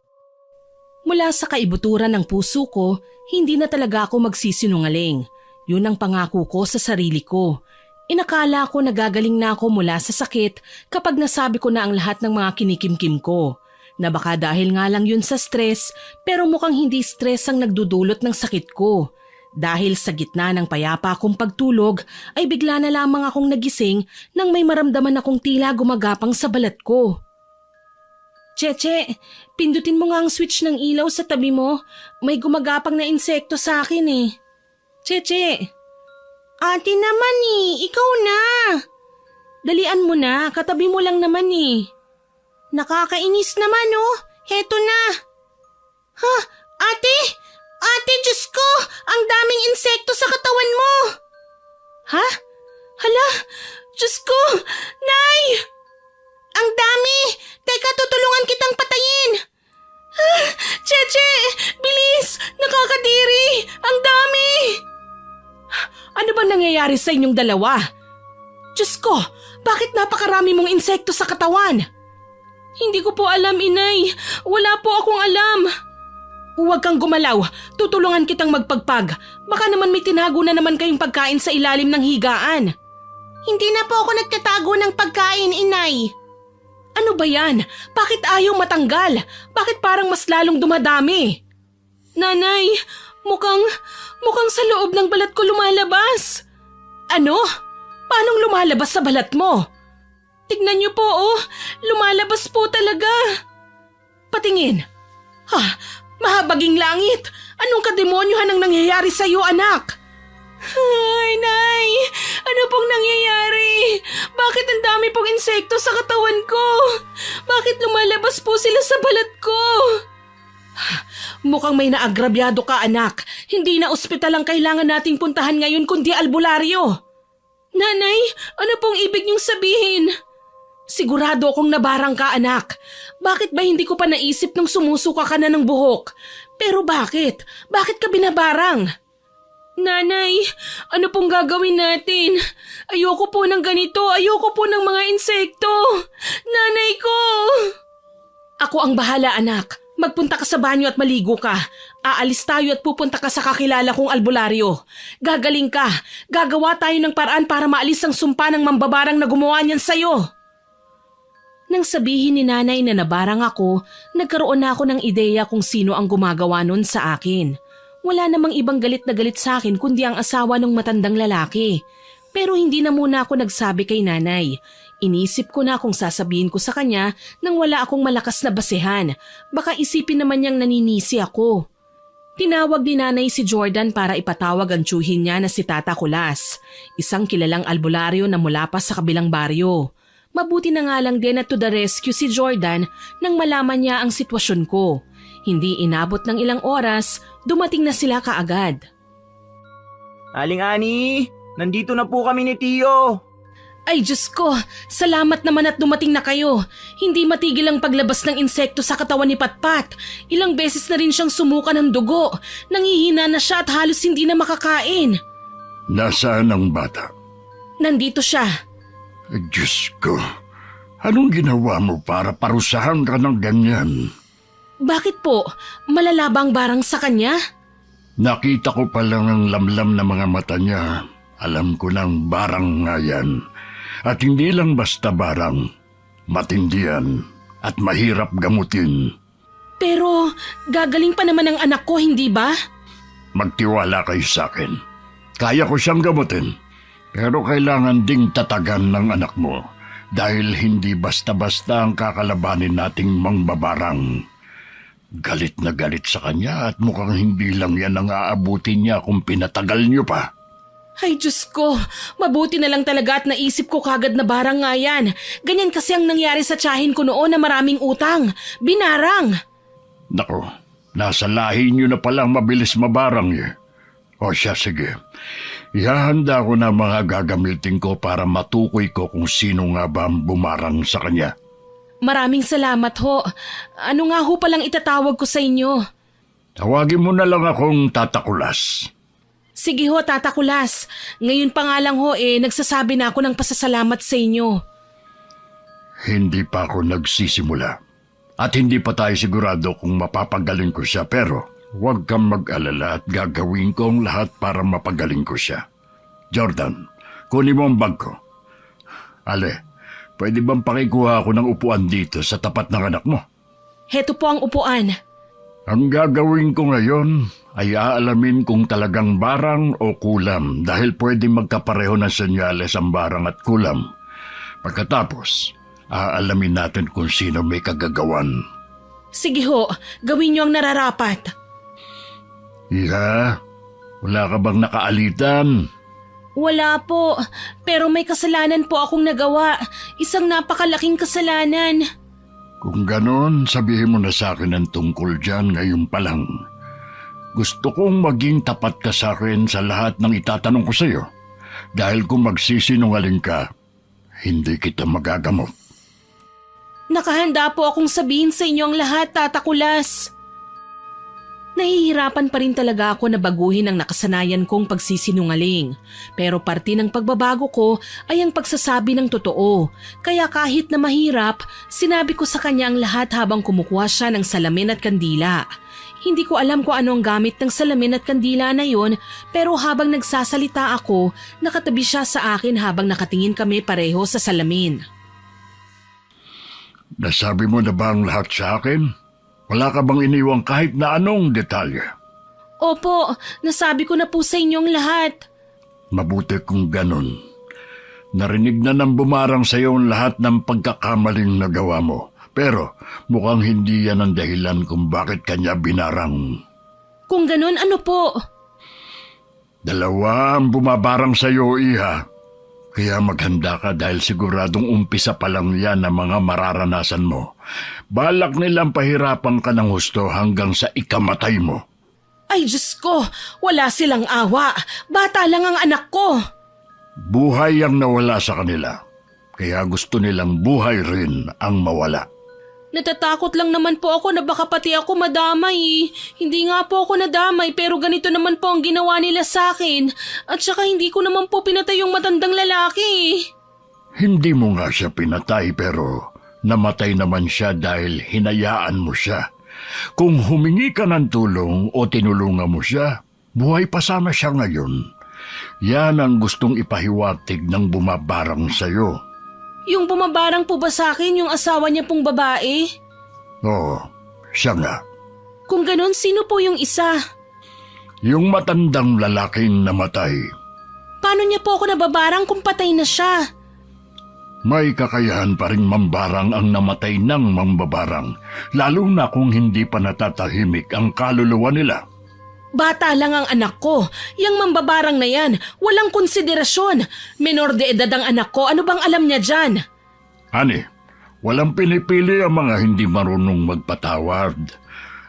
Mula sa kaibuturan ng puso ko, hindi na talaga ako magsisinungaling. Yun ang pangako ko sa sarili ko. Inakala ko nagagaling na ako mula sa sakit kapag nasabi ko na ang lahat ng mga kinikimkim ko. Na baka dahil nga lang yun sa stress, pero mukhang hindi stress ang nagdudulot ng sakit ko. Dahil sa gitna ng payapa akong pagtulog, ay bigla na lamang akong nagising nang may maramdaman akong tila gumagapang sa balat ko. Cheche, pindutin mo nga ang switch ng ilaw sa tabi mo. May gumagapang na insekto sa akin Cheche. Ate naman ikaw na. Dalian mo na, katabi mo lang naman Nakakainis naman Heto na. Ha? Ate? Ate, Diyos ko! Ang daming insekto sa katawan mo! Ha? Hala? Diyos ko! Nay! Ang dami! Teka, tutulungan kitang patayin! Cheche! Bilis! Nakakadiri! Ang dami! Ano ba nangyayari sa inyong dalawa? Diyos ko! Bakit napakarami mong insekto sa katawan? Hindi ko po alam, Inay. Wala po akong alam. Huwag kang gumalaw. Tutulungan kitang magpagpag. Baka naman may tinago na naman kayong pagkain sa ilalim ng higaan. Hindi na po ako nagtatago ng pagkain, Inay. Ano ba yan? Bakit ayaw matanggal? Bakit parang mas lalong dumadami? Nanay, mukhang sa loob ng balat ko lumalabas. Ano? Paanong lumalabas sa balat mo? Tignan niyo po, lumalabas po talaga. Patingin. Mahabaging langit. Anong kademonyohan ang nangyayari sa iyo, anak? Ay, Nay! Ano pong nangyayari? Bakit ang dami pong insekto sa katawan ko? Bakit lumalabas po sila sa balat ko? Mukhang may naagrabyado ka, anak. Hindi na ospital ang kailangan nating puntahan ngayon kundi albularyo. Nanay, ano pong ibig niyong sabihin? Sigurado akong nabarang ka, anak. Bakit ba hindi ko pa naisip nung sumusuka ka na ng buhok? Pero bakit? Bakit ka binabarang? Nanay, ano pong gagawin natin? Ayoko po ng ganito. Ayoko po ng mga insekto. Nanay ko! Ako ang bahala, anak. Magpunta ka sa banyo at maligo ka. Aalis tayo at pupunta ka sa kakilala kong albularyo. Gagaling ka. Gagawa tayo ng paraan para maalis ang sumpa ng mambabarang na gumawa niyan sa'yo. Nang sabihin ni nanay na nabarang ako, nagkaroon na ako ng ideya kung sino ang gumagawa nun sa akin. Wala namang ibang galit na galit sa akin kundi ang asawa ng matandang lalaki. Pero hindi na muna ako nagsabi kay nanay. Inisip ko na kung sasabihin ko sa kanya nang wala akong malakas na basehan. Baka isipin naman niyang naninisi ako. Tinawag ni nanay si Jordan para ipatawag ang tiyuhin niya na si Tata Kulas, isang kilalang albularyo na mula pa sa kabilang baryo. Mabuti na nga lang din na to the rescue si Jordan nang malaman niya ang sitwasyon ko. Hindi inabot ng ilang oras, dumating na sila kaagad. Aling Ani, nandito na po kami ni Tio. Ay Diyos ko, salamat naman at dumating na kayo. Hindi matigil ang paglabas ng insekto sa katawan ni Patpat. Ilang beses na rin siyang sumuka ng dugo. Nangihina na siya at halos hindi na makakain. Nasaan ang bata? Nandito siya. Diyos ko, anong ginawa mo para parusahan ka ng ganyan? Bakit po? Malalabang barang sa kanya? Nakita ko pa lang ang lamlam na mga mata niya. Alam ko nang barang nga yan. At hindi lang basta barang. Matindi yan at mahirap gamutin. Pero gagaling pa naman ang anak ko, hindi ba? Magtiwala kayo sa akin. Kaya ko siyang gamutin. Pero kailangan ding tatagan ng anak mo dahil hindi basta-basta ang kakalabanin nating mangbabarang. Galit na galit sa kanya at mukhang hindi lang yan ang aabutin niya kung pinatagal niyo pa. Ay Diyos ko, mabuti na lang talaga at naisip ko kagad na barang nga yan. Ganyan kasi ang nangyari sa tiyahin ko noon na maraming utang. Binarang. Nako, nasa lahi niyo na palang mabilis mabarang eh. O siya, sige. Ihahanda ko na mga gagamitin ko para matukoy ko kung sino nga ba ang bumarang sa kanya. Maraming salamat ho. Ano nga ho palang itatawag ko sa inyo? Tawagin mo na lang akong Tata Kulas. Sige ho, Tata Kulas. Ngayon pa nga lang ho nagsasabi na ako ng pasasalamat sa inyo. Hindi pa ako nagsisimula. At hindi pa tayo sigurado kung mapapagaling ko siya pero huwag kang mag-alala at gagawin ko ang lahat para mapagaling ko siya. Jordan, kunin mo ang bag ko. Ale, pwede bang pakikuha ako ng upuan dito sa tapat ng anak mo? Heto po ang upuan. Ang gagawin ko ngayon ay aalamin kung talagang barang o kulam dahil pwede magkapareho ng senyales ang barang at kulam. Pagkatapos, aalamin natin kung sino may kagagawan. Sige ho, gawin niyo ang nararapat. Iha, wala ka bang nakaalitan? Wala po, pero may kasalanan po akong nagawa. Isang napakalaking kasalanan. Kung ganon, sabihin mo na sa akin ang tungkol dyan ngayon pa lang. Gusto kong maging tapat ka sa akin sa lahat ng itatanong ko sa iyo. Dahil kung magsisinungaling ka, hindi kita magagamot. Nakahanda po akong sabihin sa inyo ang lahat, Tata Kulas. Nahihirapan pa rin talaga ako na baguhin ang nakasanayan kong pagsisinungaling. Pero parte ng pagbabago ko ay ang pagsasabi ng totoo. Kaya kahit na mahirap, sinabi ko sa kanya ang lahat habang kumukuha siya ng salamin at kandila. Hindi ko alam kung ano ang gamit ng salamin at kandila na yon, pero habang nagsasalita ako, nakatabi siya sa akin habang nakatingin kami pareho sa salamin. Nasabi mo na ba ang lahat sa akin? Wala ka bang iniwang kahit na anong detalye? Opo, nasabi ko na po sa inyong lahat. Mabuti kung ganon. Narinig na ng bumarang sa iyo ang lahat ng pagkakamaling nagawa mo. Pero mukhang hindi yan ang dahilan kung bakit kanya binarang. Kung ganon, ano po? Dalawa ang bumabarang sa iyo, Iha. Kaya maghanda ka dahil siguradong umpisa pa lang yan ang mga mararanasan mo. Balak nilang pahirapan ka ng husto hanggang sa ikamatay mo. Ay Diyos ko, wala silang awa. Bata lang ang anak ko. Buhay ang nawala sa kanila. Kaya gusto nilang buhay rin ang mawala. Natatakot lang naman po ako na baka pati ako madamay. Hindi nga po ako nadamay pero ganito naman po ang ginawa nila sa akin. At saka hindi ko naman po pinatay yung matandang lalaki. Hindi mo nga siya pinatay pero namatay naman siya dahil hinayaan mo siya. Kung humingi ka ng tulong o tinulungan mo siya, buhay pa sana siya ngayon. Yan ang gustong ipahiwatig ng bumabarang sa'yo. Yung bumabarang po ba sa akin yung asawa niya pong babae? Oo, siya nga. Kung ganun, sino po yung isa? Yung matandang lalaking namatay. Paano niya po ako nababarang kung patay na siya? May kakayahan pa rin mambarang ang namatay ng mambabarang, lalo na kung hindi pa natatahimik ang kaluluwa nila. Bata lang ang anak ko. Yang mambabarang na yan, walang konsiderasyon. Menor de edad ang anak ko, ano bang alam niya dyan? Ani, walang pinipili ang mga hindi marunong magpatawad.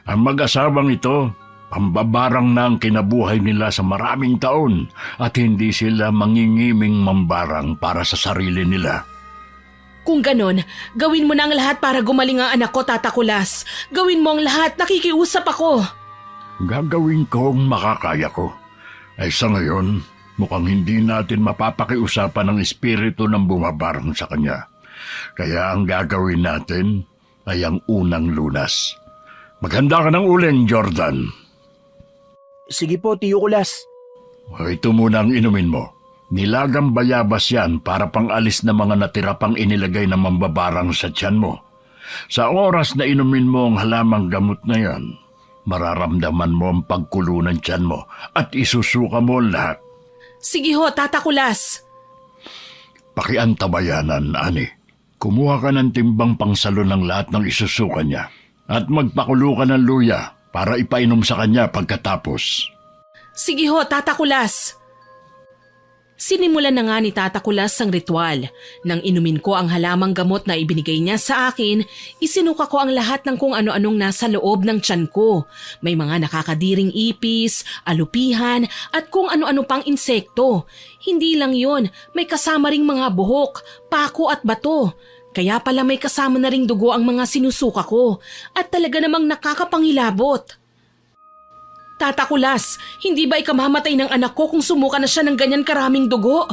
Ang mag-asawang ito, pambabarang na ang kinabuhay nila sa maraming taon at hindi sila mangingiming mambarang para sa sarili nila. Kung ganon, gawin mo na ang lahat para gumaling ang anak ko, Tata Kulas. Gawin mo ang lahat, nakikiusap ako. Gagawin ko ang makakaya ko. Ay sa ngayon, mukhang hindi natin mapapakiusapan ang espiritu ng bumabarang sa kanya. Kaya ang gagawin natin ay ang unang lunas. Maghanda ka ng uling, Jordan. Sige po, Tiyo Kulas. Ito muna ang inumin mo. Nilagang bayabas yan para pang-alis na mga natira pang inilagay ng mambabarang sa tiyan mo. Sa oras na inumin mo ang halamang gamot na yan, mararamdaman mo ang pagkulo ng tiyan mo at isusuka mo lahat. Sige ho, Tata Kulas. Pakiantabayanan, Ani. Kumuha ka ng timbang pangsalo ng lahat ng isusuka niya at magpakulo ka ng luya para ipainom sa kanya pagkatapos. Sige ho, Tata Kulas. Sinimulan na nga ni Tata Kulas ang ritual. Nang inumin ko ang halamang gamot na ibinigay niya sa akin, isinuka ko ang lahat ng kung ano-anong nasa loob ng tiyan ko. May mga nakakadiring ipis, alupihan, at kung ano-ano pang insekto. Hindi lang yon, may kasama ring mga buhok, pako at bato. Kaya pala may kasama na ring dugo ang mga sinusuka ko at talaga namang nakakapangilabot. Tata Kulas, hindi ba ikamamatay ng anak ko kung sumuka na siya ng ganyan karaming dugo?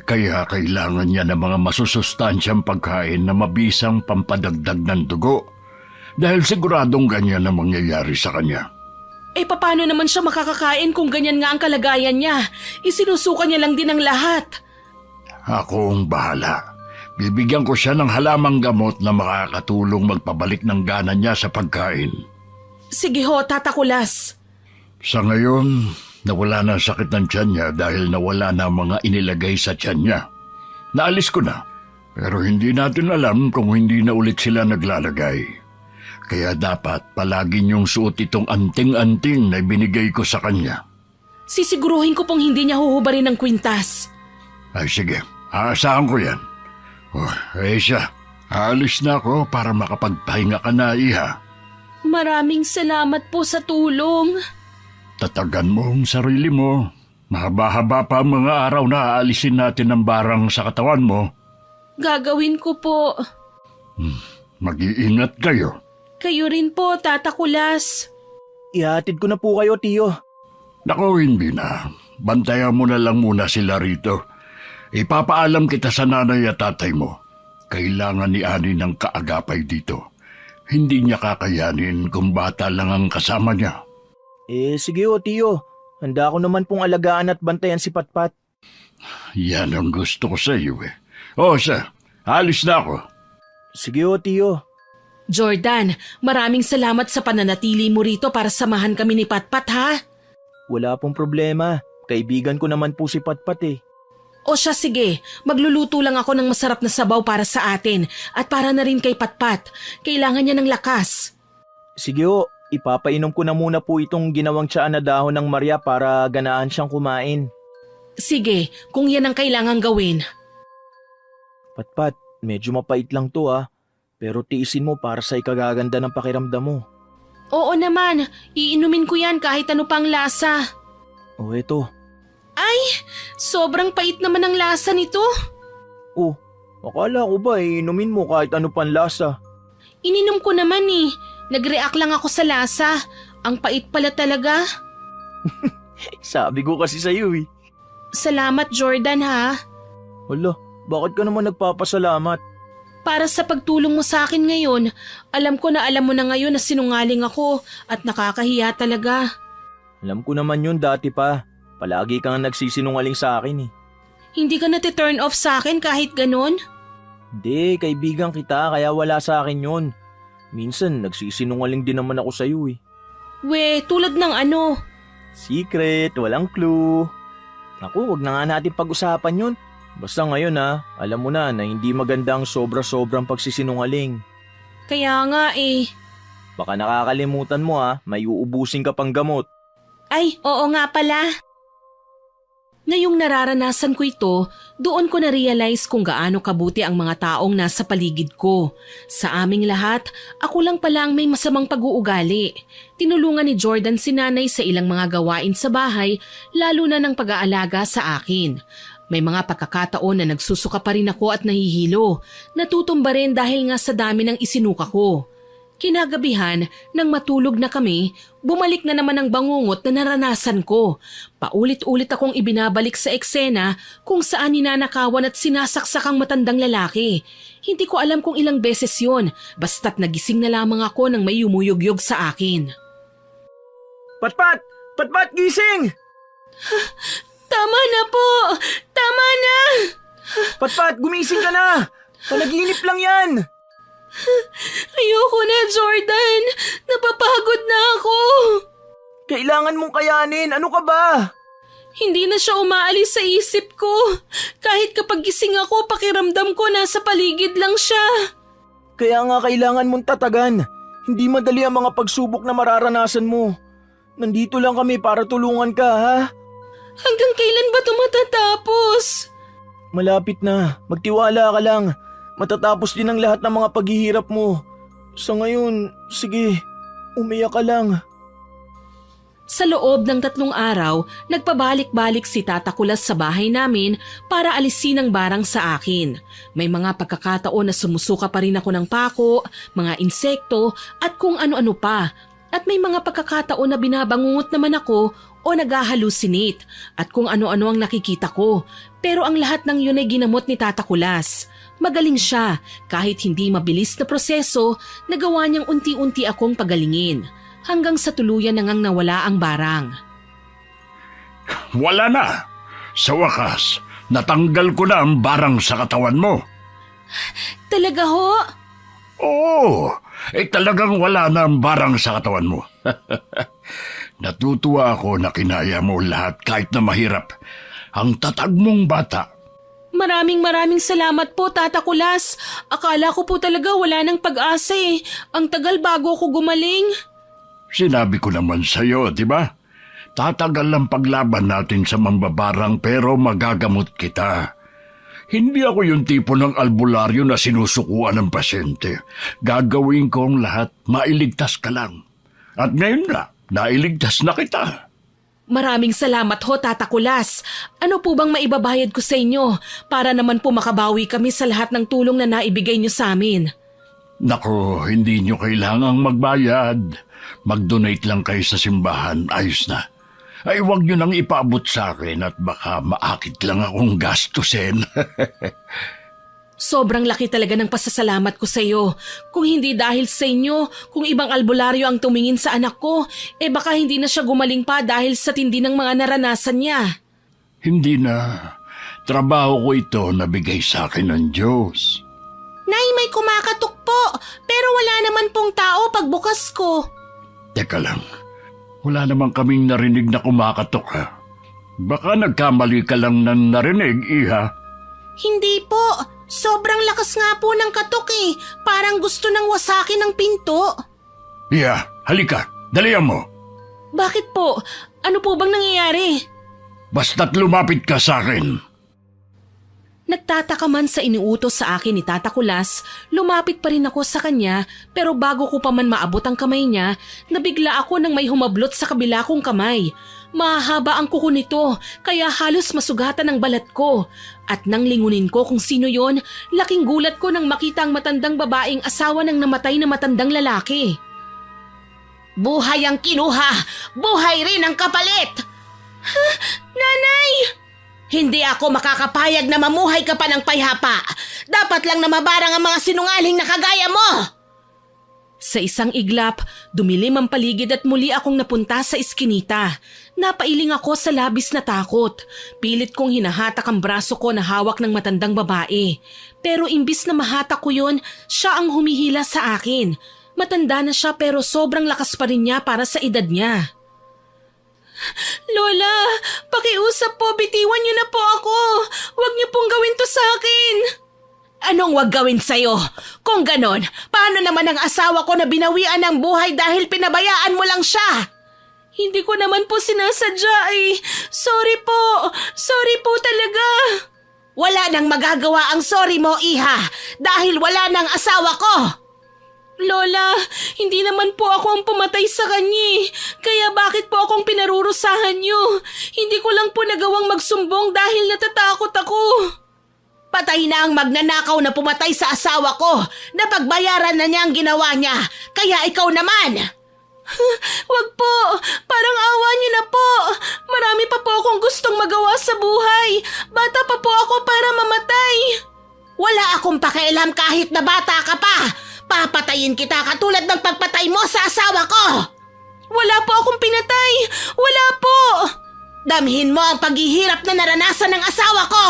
Kaya kailangan niya ng mga masusustansyang pagkain na mabisang pampadagdag ng dugo. Dahil siguradong ganyan na mangyayari sa kanya. Paano naman siya makakakain kung ganyan nga ang kalagayan niya? Isinusuka niya lang din ang lahat. Ako ang bahala. Bibigyan ko siya ng halamang gamot na makakatulong magpabalik ng gana niya sa pagkain. Sige ho, Tata Kulas. Sa ngayon, nawala na ang sakit ng tiyan niya dahil nawala na ang mga inilagay sa tiyan niya. Naalis ko na, pero hindi natin alam kung hindi na ulit sila naglalagay. Kaya dapat palagi niyong suot itong anting-anting na binigay ko sa kanya. Sisiguruhin ko pong hindi niya huhubarin ng kwintas. Ay sige, aasahan ko yan. Siya, aalis na ako para makapagpahinga ka na, Iha. Maraming salamat po sa tulong. Tatagan mo ang sarili mo. Mahaba-haba pa ang mga araw na aalisin natin ang barang sa katawan mo. Gagawin ko po. Mag-iingat kayo. Kayo rin po, Tata Kulas. Ihatid ko na po kayo, Tiyo. Naku, hindi na. Bantayan mo na lang muna sila rito. Ipapaalam kita sa nanay at tatay mo. Kailangan ni Ani ng kaagapay dito. Hindi niya kakayanin kung bata lang ang kasama niya. Sige o, Tiyo. Handa ko naman pong alagaan at bantayan si Patpat. Yan ang gusto ko sa iyo eh. Siya, alis na ako. Sige o, Tiyo. Jordan, maraming salamat sa pananatili mo rito para samahan kami ni Patpat, ha? Wala pong problema. Kaibigan ko naman po si Patpat eh. Siya, sige. Magluluto lang ako ng masarap na sabaw para sa atin at para na rin kay Patpat. Kailangan niya ng lakas. Sige o, ipapainom ko na muna po itong ginawang tsaa na dahon ng Maria para ganaan siyang kumain. Sige, kung yan ang kailangan gawin. Patpat, medyo mapait lang to pero tiisin mo para sa ikagaganda ng pakiramdam mo. Oo naman, iinumin ko yan kahit ano pang lasa. Eto. Ay, sobrang pait naman ang lasa nito. Akala ko ba inumin mo kahit ano pang lasa? Ininom ko naman eh. Nag-react lang ako sa lasa. Ang pait pala talaga. Sabi ko kasi sa'yo eh. Salamat, Jordan, ha? Hala, bakit ka naman nagpapasalamat? Para sa pagtulong mo sa akin ngayon, alam ko na alam mo na ngayon na sinungaling ako at nakakahiya talaga. Alam ko naman yun dati pa. Palagi kang nagsisinungaling sa akin eh. Hindi ka nati-turn off sa akin kahit ganon? Hindi, kaibigan kita kaya wala sa akin yun. Minsan nagsisinungaling din naman ako sa'yo eh. Tulad ng ano? Secret, walang clue. Naku, wag na nga natin pag-usapan yun. Basta ngayon alam mo na hindi maganda ang sobra-sobrang pagsisinungaling. Kaya nga eh. Baka nakakalimutan mo may uubusin ka pang gamot. Ay, oo nga pala. Ngayong nararanasan ko ito, doon ko na-realize kung gaano kabuti ang mga taong nasa paligid ko. Sa aming lahat, ako lang pala ang may masamang pag-uugali. Tinulungan ni Jordan si nanay sa ilang mga gawain sa bahay, lalo na ng pag-aalaga sa akin. May mga pagkakataon na nagsusuka pa rin ako at nahihilo. Natutumba rin dahil nga sa dami ng isinuka ko. Kinagabihan, nang matulog na kami, bumalik na naman ang bangungot na naranasan ko. Paulit-ulit akong ibinabalik sa eksena kung saan ninanakawan at sinasaksak ang matandang lalaki. Hindi ko alam kung ilang beses yon, basta't nagising na lamang ako nang may umuyog-yog sa akin. Patpat! Patpat, gising! Tama na po! Tama na! Patpat, gumising ka na! Panaginip lang yan! Ayoko na, Jordan! Napapagod na ako! Kailangan mong kayanin, ano ka ba? Hindi na siya umaalis sa isip ko. Kahit kapag gising ako, pakiramdam ko nasa paligid lang siya. Kaya nga kailangan mong tatagan. Hindi madali ang mga pagsubok na mararanasan mo. Nandito lang kami para tulungan ka, ha? Hanggang kailan ba ito matatapos? Malapit na, magtiwala ka lang. Matatapos din ang lahat ng mga paghihirap mo. Sa ngayon, sige, umiyak ka lang. Sa loob ng 3 araw, nagpabalik-balik si Tata Kulas sa bahay namin para alisin ang barang sa akin. May mga pagkakataon na sumusuka pa rin ako ng pako, mga insekto at kung ano-ano pa. At may mga pagkakataon na binabangungot naman ako o nag-halusinate at kung ano-ano ang nakikita ko. Pero ang lahat ng yun ay ginamot ni Tata Kulas. Magaling siya, kahit hindi mabilis na proseso, nagawa niyang unti-unti akong pagalingin. Hanggang sa tuluyan na ngang nawala ang barang. Wala na. Sa wakas, natanggal ko na ang barang sa katawan mo. Talaga ho? Oo, talagang wala na ang barang sa katawan mo. Natutuwa ako na kinaya mo lahat kahit na mahirap. Ang tatag mong bata. Maraming salamat po, Tata Kulas. Akala ko po talaga wala nang pag-asa eh. Ang tagal bago ako gumaling. Sinabi ko naman sa'yo, di ba? Tatagal ang paglaban natin sa mambabarang pero magagamot kita. Hindi ako yung tipo ng albularyo na sinusukuan ng pasyente. Gagawin ko ang lahat, mailigtas ka lang. At ngayon na, nailigtas na kita. Maraming salamat ho, Tata Kulas. Ano po bang maibabayad ko sa inyo para naman po makabawi kami sa lahat ng tulong na naibigay niyo sa amin? Naku, hindi niyo kailangang magbayad. Mag-donate lang kayo sa simbahan, ayos na. Ay, huwag niyo nang ipaabot sa akin at baka maakit lang akong gastusin. Sobrang laki talaga ng pasasalamat ko sa iyo. Kung hindi dahil sa inyo, kung ibang albularyo ang tumingin sa anak ko, baka hindi na siya gumaling pa dahil sa tindi ng mga naranasan niya. Hindi na. Trabaho ko ito na bigay sa akin ng Diyos. Nay, may kumakatok po, pero wala naman pong tao pagbukas ko. Teka lang, wala naman kaming narinig na kumakatok ha. Baka nagkamali ka lang ng narinig, Iha. Hindi po. Sobrang lakas nga po ng katok eh. Parang gusto nang wasakin ng pinto. Iha, halika. Dalihan mo. Bakit po? Ano po bang nangyayari? Basta't lumapit ka sa akin. Nagtataka man sa iniutos sa akin ni Tata Kulas, lumapit pa rin ako sa kanya pero bago ko pa man maabot ang kamay niya, nabigla ako nang may humablot sa kabila kong kamay. Mahaba ang kuko nito kaya halos masugatan ang balat ko. At nang lingunin ko kung sino yon, laking gulat ko nang makita ang matandang babaeng asawa ng namatay na matandang lalaki. Buhay ang kinuha! Buhay rin ang kapalit! Ha? Nanay! Hindi ako makakapayag na mamuhay ka pa ng payhapa. Dapat lang na mabarang ang mga sinungaling na kagaya mo. Sa isang iglap, dumilim ang paligid at muli akong napunta sa iskinita. Napailing ako sa labis na takot. Pilit kong hinahatak ang braso ko na hawak ng matandang babae. Pero imbis na mahatak ko yun, siya ang humihila sa akin. Matanda na siya pero sobrang lakas pa rin niya para sa edad niya. Lola, pakiusap po, bitiwan niyo na po ako. Huwag niyo pong gawin to sa akin. Anong wag gawin sa'yo? Kung ganon, paano naman ang asawa ko na binawian ng buhay dahil pinabayaan mo lang siya? Hindi ko naman po sinasadya eh. Sorry po talaga. Wala nang magagawa ang sorry mo, iha, dahil wala nang asawa ko. Lola, hindi naman po ako ang pumatay sa kanya. Kaya bakit po akong pinarurusahan niyo? Hindi ko lang po nagawang magsumbong dahil natatakot ako. Patay na ang magnanakaw na pumatay sa asawa ko. Napagbayaran na niya ang ginawa niya. Kaya ikaw naman. Wag po, parang awa niyo na po. Marami pa po akong gustong magawa sa buhay. Bata pa po ako para mamatay. Wala akong pakialam kahit na bata ka pa. Papatayin kita katulad ng pagpatay mo sa asawa ko. Wala po akong pinatay. Wala po. Damhin mo ang paghihirap na naranasan ng asawa ko.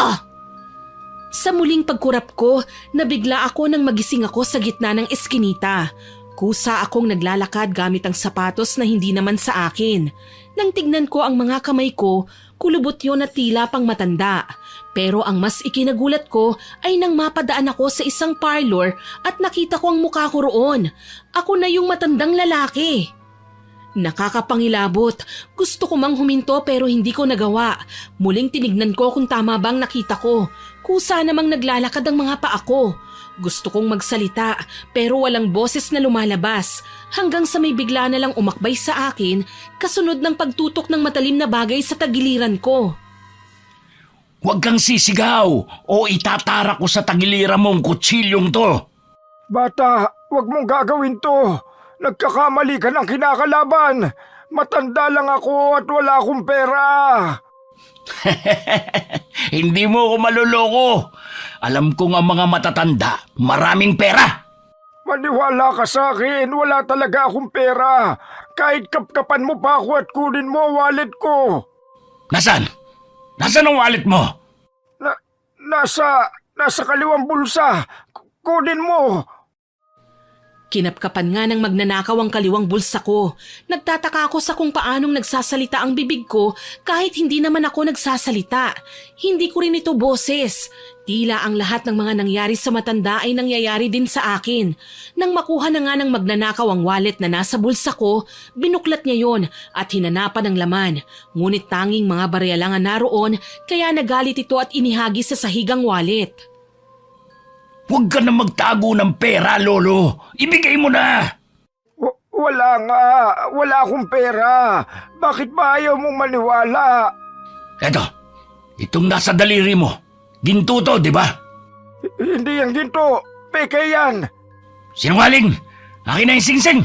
Sa muling pagkurap ko, nabigla ako nang magising ako sa gitna ng eskinita. Kusa akong naglalakad gamit ang sapatos na hindi naman sa akin. Nang tignan ko ang mga kamay ko, kulubot yun at tila pang matanda. Pero ang mas ikinagulat ko ay nang mapadaan ako sa isang parlor at nakita ko ang mukha ko roon. Ako na yung matandang lalaki. Nakakapangilabot. Gusto ko mang huminto pero hindi ko nagawa. Muling tinignan ko kung tama bang nakita ko. Kusa namang naglalakad ang mga paa ko. Gusto kong magsalita pero walang boses na lumalabas hanggang sa may bigla na lang umakbay sa akin kasunod ng pagtutok ng matalim na bagay sa tagiliran ko. Huwag kang sisigaw o itatara ko sa tagiliran mong kutsilyong to. Bata, wag mong gagawin to. Nagkakamali ka ng kinakalaban. Matanda lang ako at wala akong pera. Hindi mo ako maluloko. Alam kong ang mga matatanda, maraming pera. Maniwala ka sa akin, wala talaga akong pera. Kahit kapkapan mo pa ako at kunin mo ang wallet ko. Nasaan? Nasaan ang wallet mo? Nasa kaliwang bulsa. Kunin mo. Kinapkapan nga ng magnanakaw ang kaliwang bulsa ko. Nagtataka ako sa kung paanong nagsasalita ang bibig ko kahit hindi naman ako nagsasalita. Hindi ko rin ito boses. Tila ang lahat ng mga nangyari sa matanda ay nangyayari din sa akin. Nang makuha na nga ng magnanakaw ang wallet na nasa bulsa ko, binuklat niya yon at hinanapan ng laman. Ngunit tanging mga barya lang ang naroon kaya nagalit ito at inihagi sa sahigang wallet. Huwag ka na magtago ng pera, Lolo. Ibigay mo na. Wala nga. Wala akong pera. Bakit ba ayaw mong maniwala? Eto, itong nasa daliri mo. Ginto to, di ba? Hindi yan ginto. Peke yan. Sinungaling! Akin na yung singsing!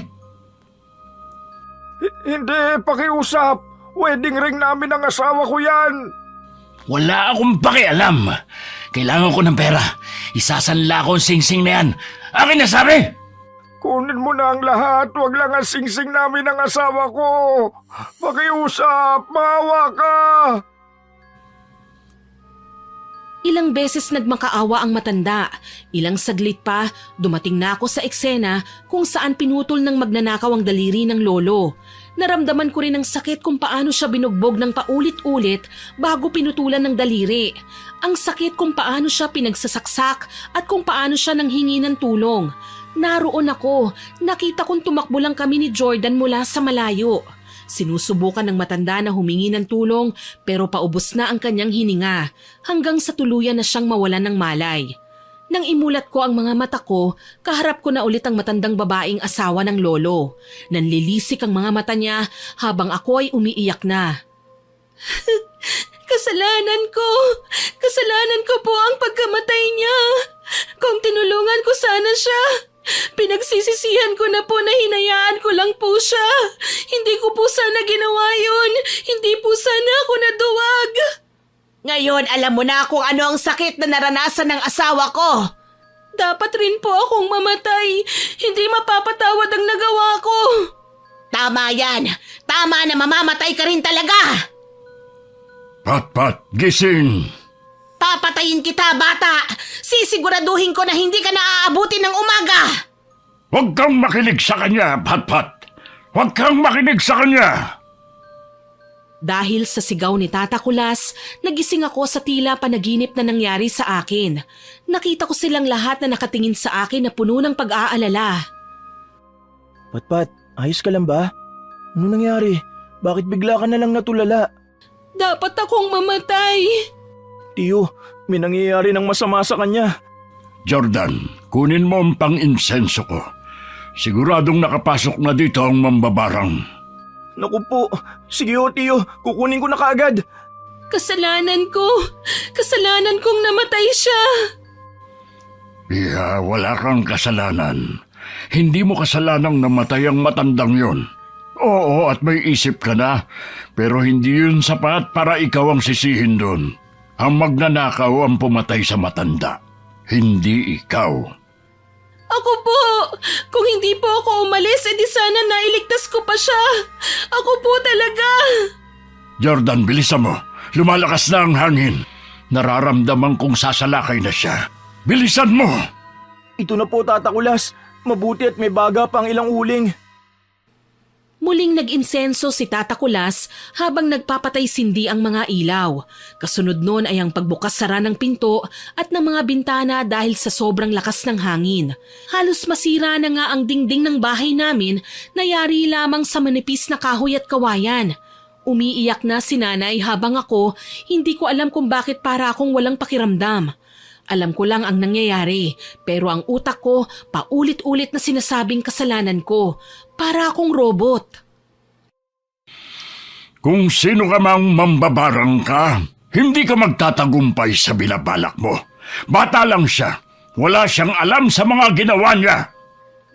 Hindi, pakiusap. Wedding ring namin ng asawa ko yan. Wala akong pakialam. Kailangan ko ng pera. Isasanla ko ang singsing na yan. Akin na sabi! Kunin mo na ang lahat. Huwag lang ang singsing namin ng asawa ko. Pakiusap. Maawa ka. Ilang beses nagmakaawa ang matanda. Ilang saglit pa, dumating na ako sa eksena kung saan pinutol ng magnanakaw ang daliri ng lolo. Naramdaman ko rin ang sakit kung paano siya binugbog ng paulit-ulit bago pinutulan ng daliri. Ang sakit kung paano siya pinagsasaksak at kung paano siya nanghingi ng tulong. Naroon ako, nakita kong tumakbo lang kami ni Jordan mula sa malayo. Sinusubukan ng matanda na humingi ng tulong pero paubos na ang kanyang hininga hanggang sa tuluyan na siyang mawalan ng malay. Nang imulat ko ang mga mata ko, kaharap ko na ulit ang matandang babaeng asawa ng lolo. Nanlilisik ang mga mata niya habang ako ay umiiyak na. Kasalanan ko po ang pagkamatay niya. Kung tinulungan ko sana siya, pinagsisisihan ko na po na hinayaan ko lang po siya. Hindi ko po sana ginawa yun. Hindi po sana ako naduwag. Ngayon alam mo na kung ano ang sakit na naranasan ng asawa ko. Dapat rin po akong mamatay. Hindi mapapatawad ang nagawa ko. Tama yan. Tama na mamamatay ka rin talaga. Pat, gising! Papatayin kita, bata. Sisiguraduhin ko na hindi ka na aabutin ng umaga. Huwag kang makinig sa kanya, Pat. Huwag kang makinig sa kanya! Dahil sa sigaw ni Tata Kulas, nagising ako sa tila panaginip na nangyari sa akin. Nakita ko silang lahat na nakatingin sa akin na puno ng pag-aalala. Patpat, ayos ka lang ba? Ano nangyari? Bakit bigla ka na lang natulala? Dapat akong mamatay. Tiyo, may nangyayari ng masama sa kanya. Jordan, kunin mo ang pang-insenso ko. Siguradong nakapasok na dito ang mambabarang. Naku po, sige o tiyo, kukunin ko na kaagad. Kasalanan ko. Kasalanan kong namatay siya. Iha, wala kang kasalanan. Hindi mo kasalanang namatay ang matandang yon. Oo, at may isip ka na, pero hindi yun sapat para ikaw ang sisihin doon. Ang magnanakaw ang pumatay sa matanda, hindi ikaw. Ako po! Kung hindi po ako umalis, edi sana nailigtas ko pa siya. Ako po talaga. Jordan, bilisan mo. Lumalakas na ang hangin. Nararamdaman kong sasalakay na siya. Bilisan mo! Ito na po, Tata Kulas. Mabuti at may baga pang ilang uling. Muling nag-insenso si Tata Kulas habang nagpapatay-sindi ang mga ilaw. Kasunod nun ay ang pagbukas-sara ng pinto at ng mga bintana dahil sa sobrang lakas ng hangin. Halos masira na nga ang dingding ng bahay namin na yari lamang sa manipis na kahoy at kawayan. Umiiyak na si nanay habang ako hindi ko alam kung bakit para akong walang pakiramdam. Alam ko lang ang nangyayari, pero ang utak ko paulit-ulit na sinasabing kasalanan ko. Para akong robot. Kung sino ka mang mambabarang ka, hindi ka magtatagumpay sa binabalak mo. Bata lang siya. Wala siyang alam sa mga ginawa niya.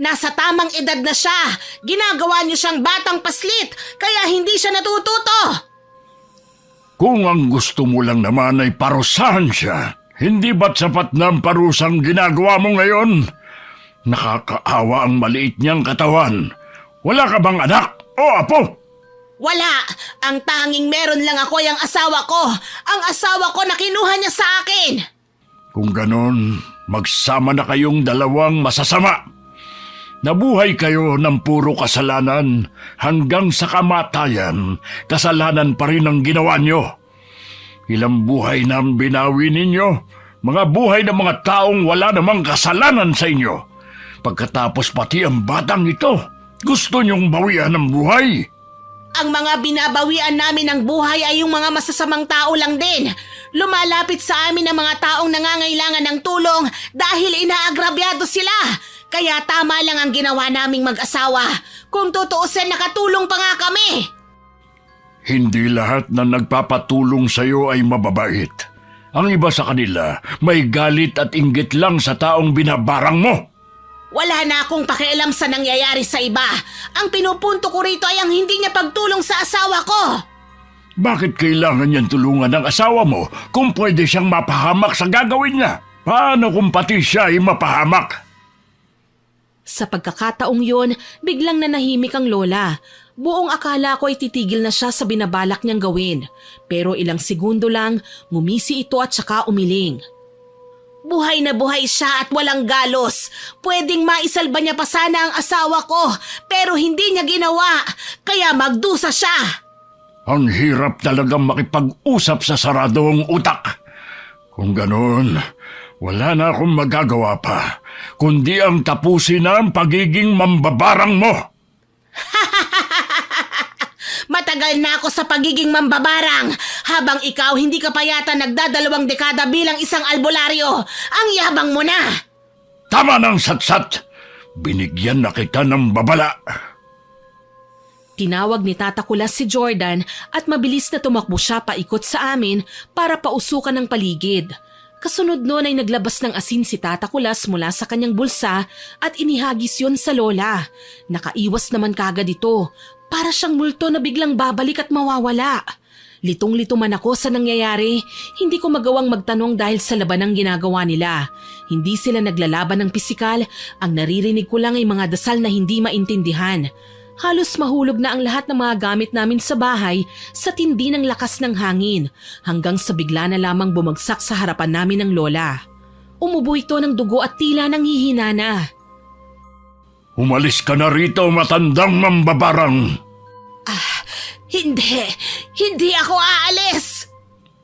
Nasa tamang edad na siya. Ginagawa niyo siyang batang paslit, kaya hindi siya natututo. Kung ang gusto mo lang naman ay parusahan siya, hindi ba't sapat na ang parusang ginagawa mo ngayon? Nakakaawa ang maliit niyang katawan. Wala ka bang anak o apo? Wala. Ang tanging meron lang ako ay ang asawa ko. Ang asawa ko na kinuha niya sa akin. Kung ganon, magsama na kayong dalawang masasama. Nabuhay kayo ng puro kasalanan hanggang sa kamatayan, kasalanan pa rin ang ginawa nyo. Ilang buhay na ang binawi ninyo, mga buhay ng mga taong wala namang kasalanan sa inyo. Pagkatapos pati ang batang ito, gusto niyong bawian ng buhay. Ang mga binabawian namin ng buhay ay yung mga masasamang tao lang din. Lumalapit sa amin ang mga taong nangangailangan ng tulong dahil inaagrabyado sila. Kaya tama lang ang ginawa naming mag-asawa. Kung tutuusin, nakatulong pa nga kami. Hindi lahat na nagpapatulong sa iyo ay mababait. Ang iba sa kanila may galit at inggit lang sa taong binabarang mo. Wala na akong pakialam sa nangyayari sa iba. Ang pinupunto ko rito ay ang hindi niya pagtulong sa asawa ko. Bakit kailangan niyang tulungan ng asawa mo kung pwede siyang mapahamak sa gagawin niya? Paano kung pati siya ay mapahamak? Sa pagkakataong yon, biglang nanahimik ang lola. Buong akala ko ay titigil na siya sa binabalak niyang gawin. Pero ilang segundo lang, ngumisi ito at saka umiling. Buhay na buhay siya at walang galos. Pwedeng maisalba niya pa sana ang asawa ko, pero hindi niya ginawa. Kaya magdusa siya. Ang hirap talagang makipag-usap sa saradong utak. Kung ganoon, wala na akong magagawa pa, kundi ang tapusin na ang pagiging mambabarang mo. Matagal na ako sa pagiging mambabarang. Habang ikaw hindi ka pa yata nagdadalawang dekada bilang isang albularyo. Ang yabang mo na. Tama ng satsat. Binigyan na kita ng babala. Tinawag ni Tata Kulas si Jordan at mabilis na tumakbo siya paikot sa amin para pausukan ng paligid. Kasunod noon ay naglabas ng asin si Tata Kulas mula sa kanyang bulsa at inihagis yon sa lola. Nakaiwas naman kagad ito. Para siyang multo na biglang babalik at mawawala. Litong-lito man ako sa nangyayari, hindi ko magawang magtanong dahil sa laban ng ginagawa nila. Hindi sila naglalaban ng pisikal, ang naririnig ko lang ay mga dasal na hindi maintindihan. Halos mahulog na ang lahat ng mga gamit namin sa bahay sa tindi ng lakas ng hangin hanggang sa bigla na lamang bumagsak sa harapan namin ng lola. Umubo ito ng dugo at tila nanghihina na. Umalis ka na rito, matandang mambabarang. Hindi ako aalis!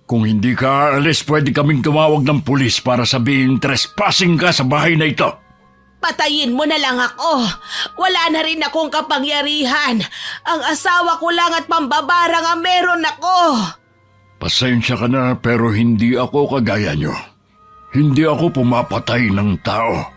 Kung hindi ka aalis, pwede kaming tumawag ng pulis para sabihin trespassing ka sa bahay na ito. Patayin mo na lang ako. Wala na rin akong kapangyarihan. Ang asawa ko lang at pambabarang ang meron ako. Pasensya ka na pero hindi ako kagaya nyo. Hindi ako pumapatay ng tao.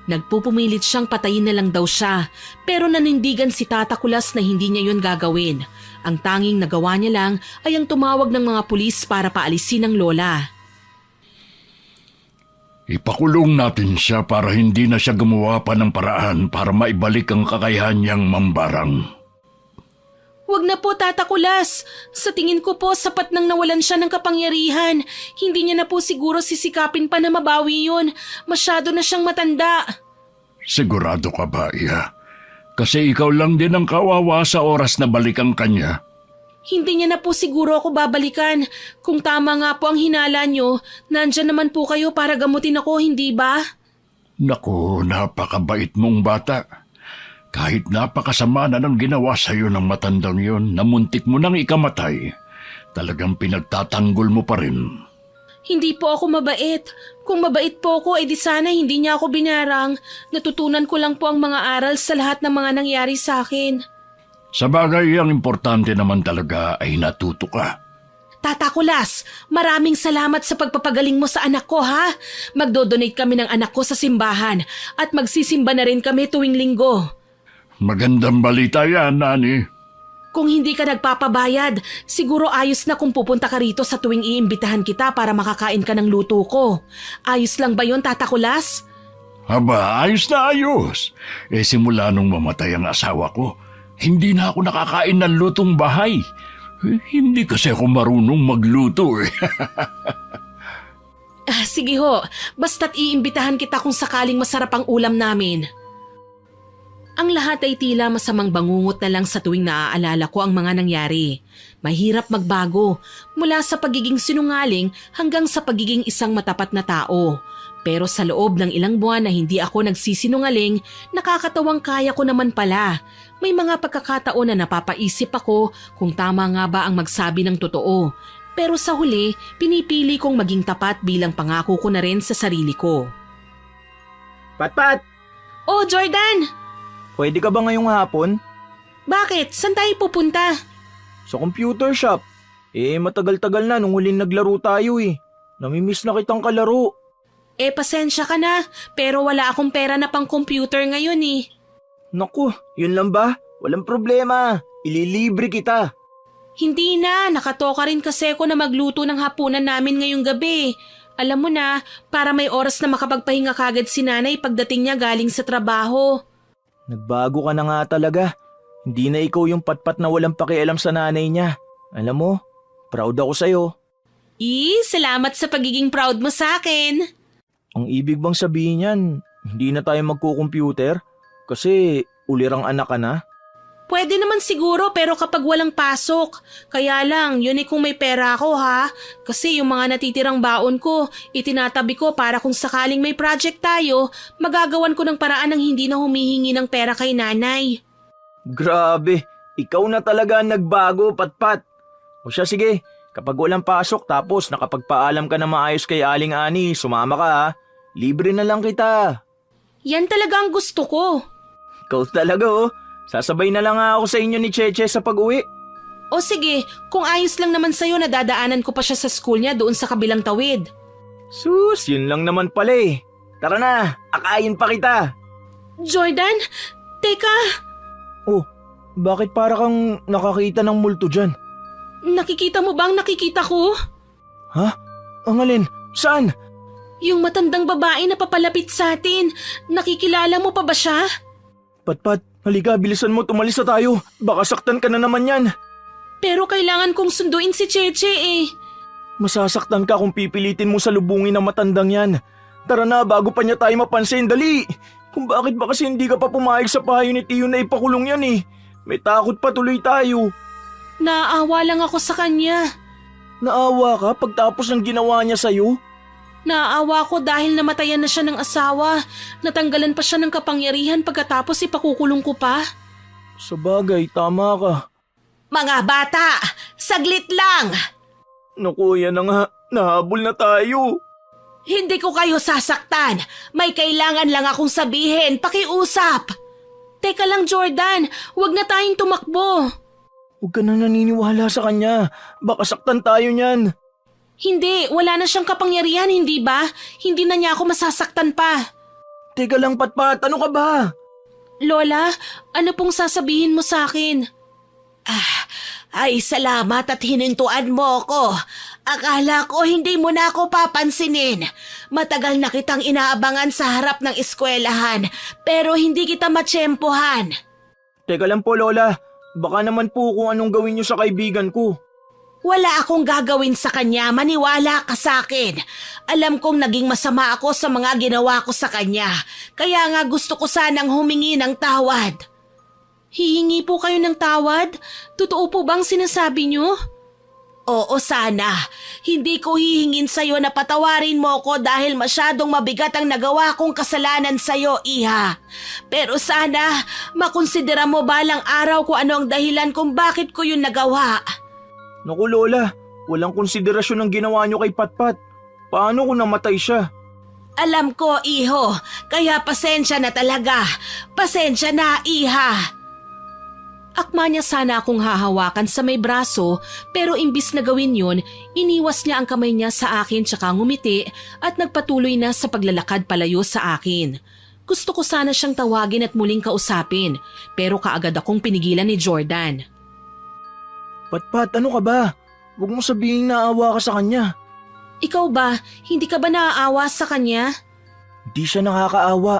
Nagpupumilit siyang patayin na lang daw siya, pero nanindigan si Tata Kulas na hindi niya yun gagawin. Ang tanging nagawa niya lang ay ang tumawag ng mga pulis para paalisin ang lola. Ipakulong natin siya para hindi na siya gumawa pa ng paraan para maibalik ang kakayahan niyang mambarang. Huwag na po, Tata Kulas. Sa tingin ko po, sapat nang nawalan siya ng kapangyarihan. Hindi niya na po siguro sisikapin pa na mabawi yun. Masyado na siyang matanda. Sigurado ka ba, Iha? Kasi ikaw lang din ang kawawa sa oras na balikan kanya. Hindi niya na po siguro ako babalikan. Kung tama nga po ang hinala niyo, nandyan naman po kayo para gamutin ako, hindi ba? Naku, napakabait mong bata. Kahit napakasama na ng ginawa sa'yo ng matandang yon na muntik mo nang ikamatay, talagang pinagtatanggol mo pa rin. Hindi po ako mabait. Kung mabait po ako, edi sana hindi niya ako binarang. Natutunan ko lang po ang mga aral sa lahat ng mga nangyari sa akin. Sa bagay, ang importante naman talaga ay natuto ka. Tata Kulas, maraming salamat sa pagpapagaling mo sa anak ko, ha? Magdodonate kami ng anak ko sa simbahan at magsisimba na rin kami tuwing linggo. Magandang balita yan, Nani. Kung hindi ka nagpapabayad, siguro ayos na kung pupunta ka rito sa tuwing iimbitahan kita para makakain ka ng luto ko. Ayos lang ba yun, Tata Kulas? Aba, ayos na ayos. Simula nung mamatay ang asawa ko, hindi na ako nakakain ng lutong bahay. Hindi kasi ako marunong magluto eh. Sige ho, basta't iimbitahan kita kung sakaling masarap ang ulam namin. Ang lahat ay tila masamang bangungot na lang sa tuwing naaalala ko ang mga nangyari. Mahirap magbago, mula sa pagiging sinungaling hanggang sa pagiging isang matapat na tao. Pero sa loob ng ilang buwan na hindi ako nagsisinungaling, nakakatawang kaya ko naman pala. May mga pagkakataon na napapaisip ako kung tama nga ba ang magsabi ng totoo. Pero sa huli, pinipili kong maging tapat bilang pangako ko na rin sa sarili ko. Patpat! Oh, Jordan! Pwede ka ba ngayong hapon? Bakit? Saan tayo pupunta? Sa computer shop. Matagal-tagal na nung huling naglaro tayo eh. Namimiss na kitang kalaro. Pasensya ka na, pero wala akong pera na pang computer ngayon eh. Naku, yun lang ba? Walang problema. Ililibre kita. Hindi na, nakatoka rin kasi ako na magluto ng hapunan namin ngayong gabi. Alam mo na, para may oras na makapagpahinga kagad si nanay pagdating niya galing sa trabaho. Nagbago ka na nga talaga. Hindi na ikaw yung patpat na walang pakialam sa nanay niya. Alam mo, proud ako sa'yo. Salamat sa pagiging proud mo sa akin. Ang ibig bang sabihin yan, hindi na tayo magko-computer? Kasi ulirang anak ka na? Pwede naman siguro pero kapag walang pasok. Kaya lang, yun kung may pera ako ha. Kasi yung mga natitirang baon ko, itinatabi ko para kung sakaling may project tayo, magagawan ko ng paraan ng hindi na humihingi ng pera kay nanay. Grabe, ikaw na talaga ang nagbago, Patpat. O siya sige, kapag walang pasok tapos nakapagpaalam ka na maayos kay Aling Ani, sumama ka ha. Libre na lang kita. Yan talaga ang gusto ko. Ikaw talaga oh. Sasabay na lang ako sa inyo ni Cheche sa pag-uwi. O sige, kung ayos lang naman sa'yo na dadaanan ko pa siya sa school niya doon sa kabilang tawid. Sus, yun lang naman pala eh. Tara na, akayin pa kita. Jordan, teka. Oh, bakit para kang nakakita ng multo dyan? Nakikita mo ba ang nakikita ko? Ha? Ang alin? Saan? Yung matandang babae na papalapit sa atin. Nakikilala mo pa ba siya? Patpat, halika, bilisan mo, tumalis na tayo. Baka saktan ka na naman yan. Pero kailangan kong sunduin si Cheche eh. Masasaktan ka kung pipilitin mo salubungin ng matandang yan. Tara na, bago pa niya tayo mapansin, dali. Kung bakit ba kasi hindi ka pa pumayag sa pahayo ni Tiyo na ipakulong yan eh. May takot pa tuloy tayo. Naaawa lang ako sa kanya. Naawa ka pagtapos ng ginawa niya sa'yo? Naaawa ko dahil namatayan na siya ng asawa. Natanggalan pa siya ng kapangyarihan pagkatapos ipakukulong ko pa. Sa bagay, tama ka. Mga bata, saglit lang! Naku, yan na nga. Nahabol na tayo. Hindi ko kayo sasaktan. May kailangan lang akong sabihin. Pakiusap. Teka lang, Jordan. Huwag na tayong tumakbo. Huwag ka na naniniwala sa kanya. Baka saktan tayo niyan. Hindi, wala na siyang kapangyarihan, hindi ba? Hindi na niya ako masasaktan pa. Teka lang, Patpat. Ano ka ba? Lola, ano pong sasabihin mo sa akin? Ay, salamat at hinintuan mo ko. Akala ko hindi mo na ako papansinin. Matagal na kitang inaabangan sa harap ng eskwelahan, pero hindi kita matsyempohan. Teka lang po, Lola. Baka naman po kung anong gawin niyo sa kaibigan ko. Wala akong gagawin sa kanya, maniwala ka sa akin. Alam kong naging masama ako sa mga ginawa ko sa kanya, kaya nga gusto ko sanang humingi ng tawad. Hihingi po kayo ng tawad? Totoo po bang sinasabi niyo? Oo, sana. Hindi ko hihingin sa'yo na patawarin mo ko dahil masyadong mabigat ang nagawa kong kasalanan sa'yo, Iha. Pero sana, makonsidera mo balang araw kung ano ang dahilan kung bakit ko yun nagawa. Naku, Lola. Walang konsiderasyon ang ginawa niyo kay Patpat. Paano kung namatay siya? Alam ko, Iho. Kaya pasensya na talaga. Pasensya na, Iha. Akma niya sana akong hahawakan sa may braso pero imbis na gawin yun, iniwas niya ang kamay niya sa akin tsaka ngumiti at nagpatuloy na sa paglalakad palayo sa akin. Gusto ko sana siyang tawagin at muling kausapin pero kaagad akong pinigilan ni Jordan. Patpat, ano ka ba? Huwag mo sabihin naawa ka sa kanya. Ikaw ba, hindi ka ba naaawa sa kanya? Di siya nakakaawa.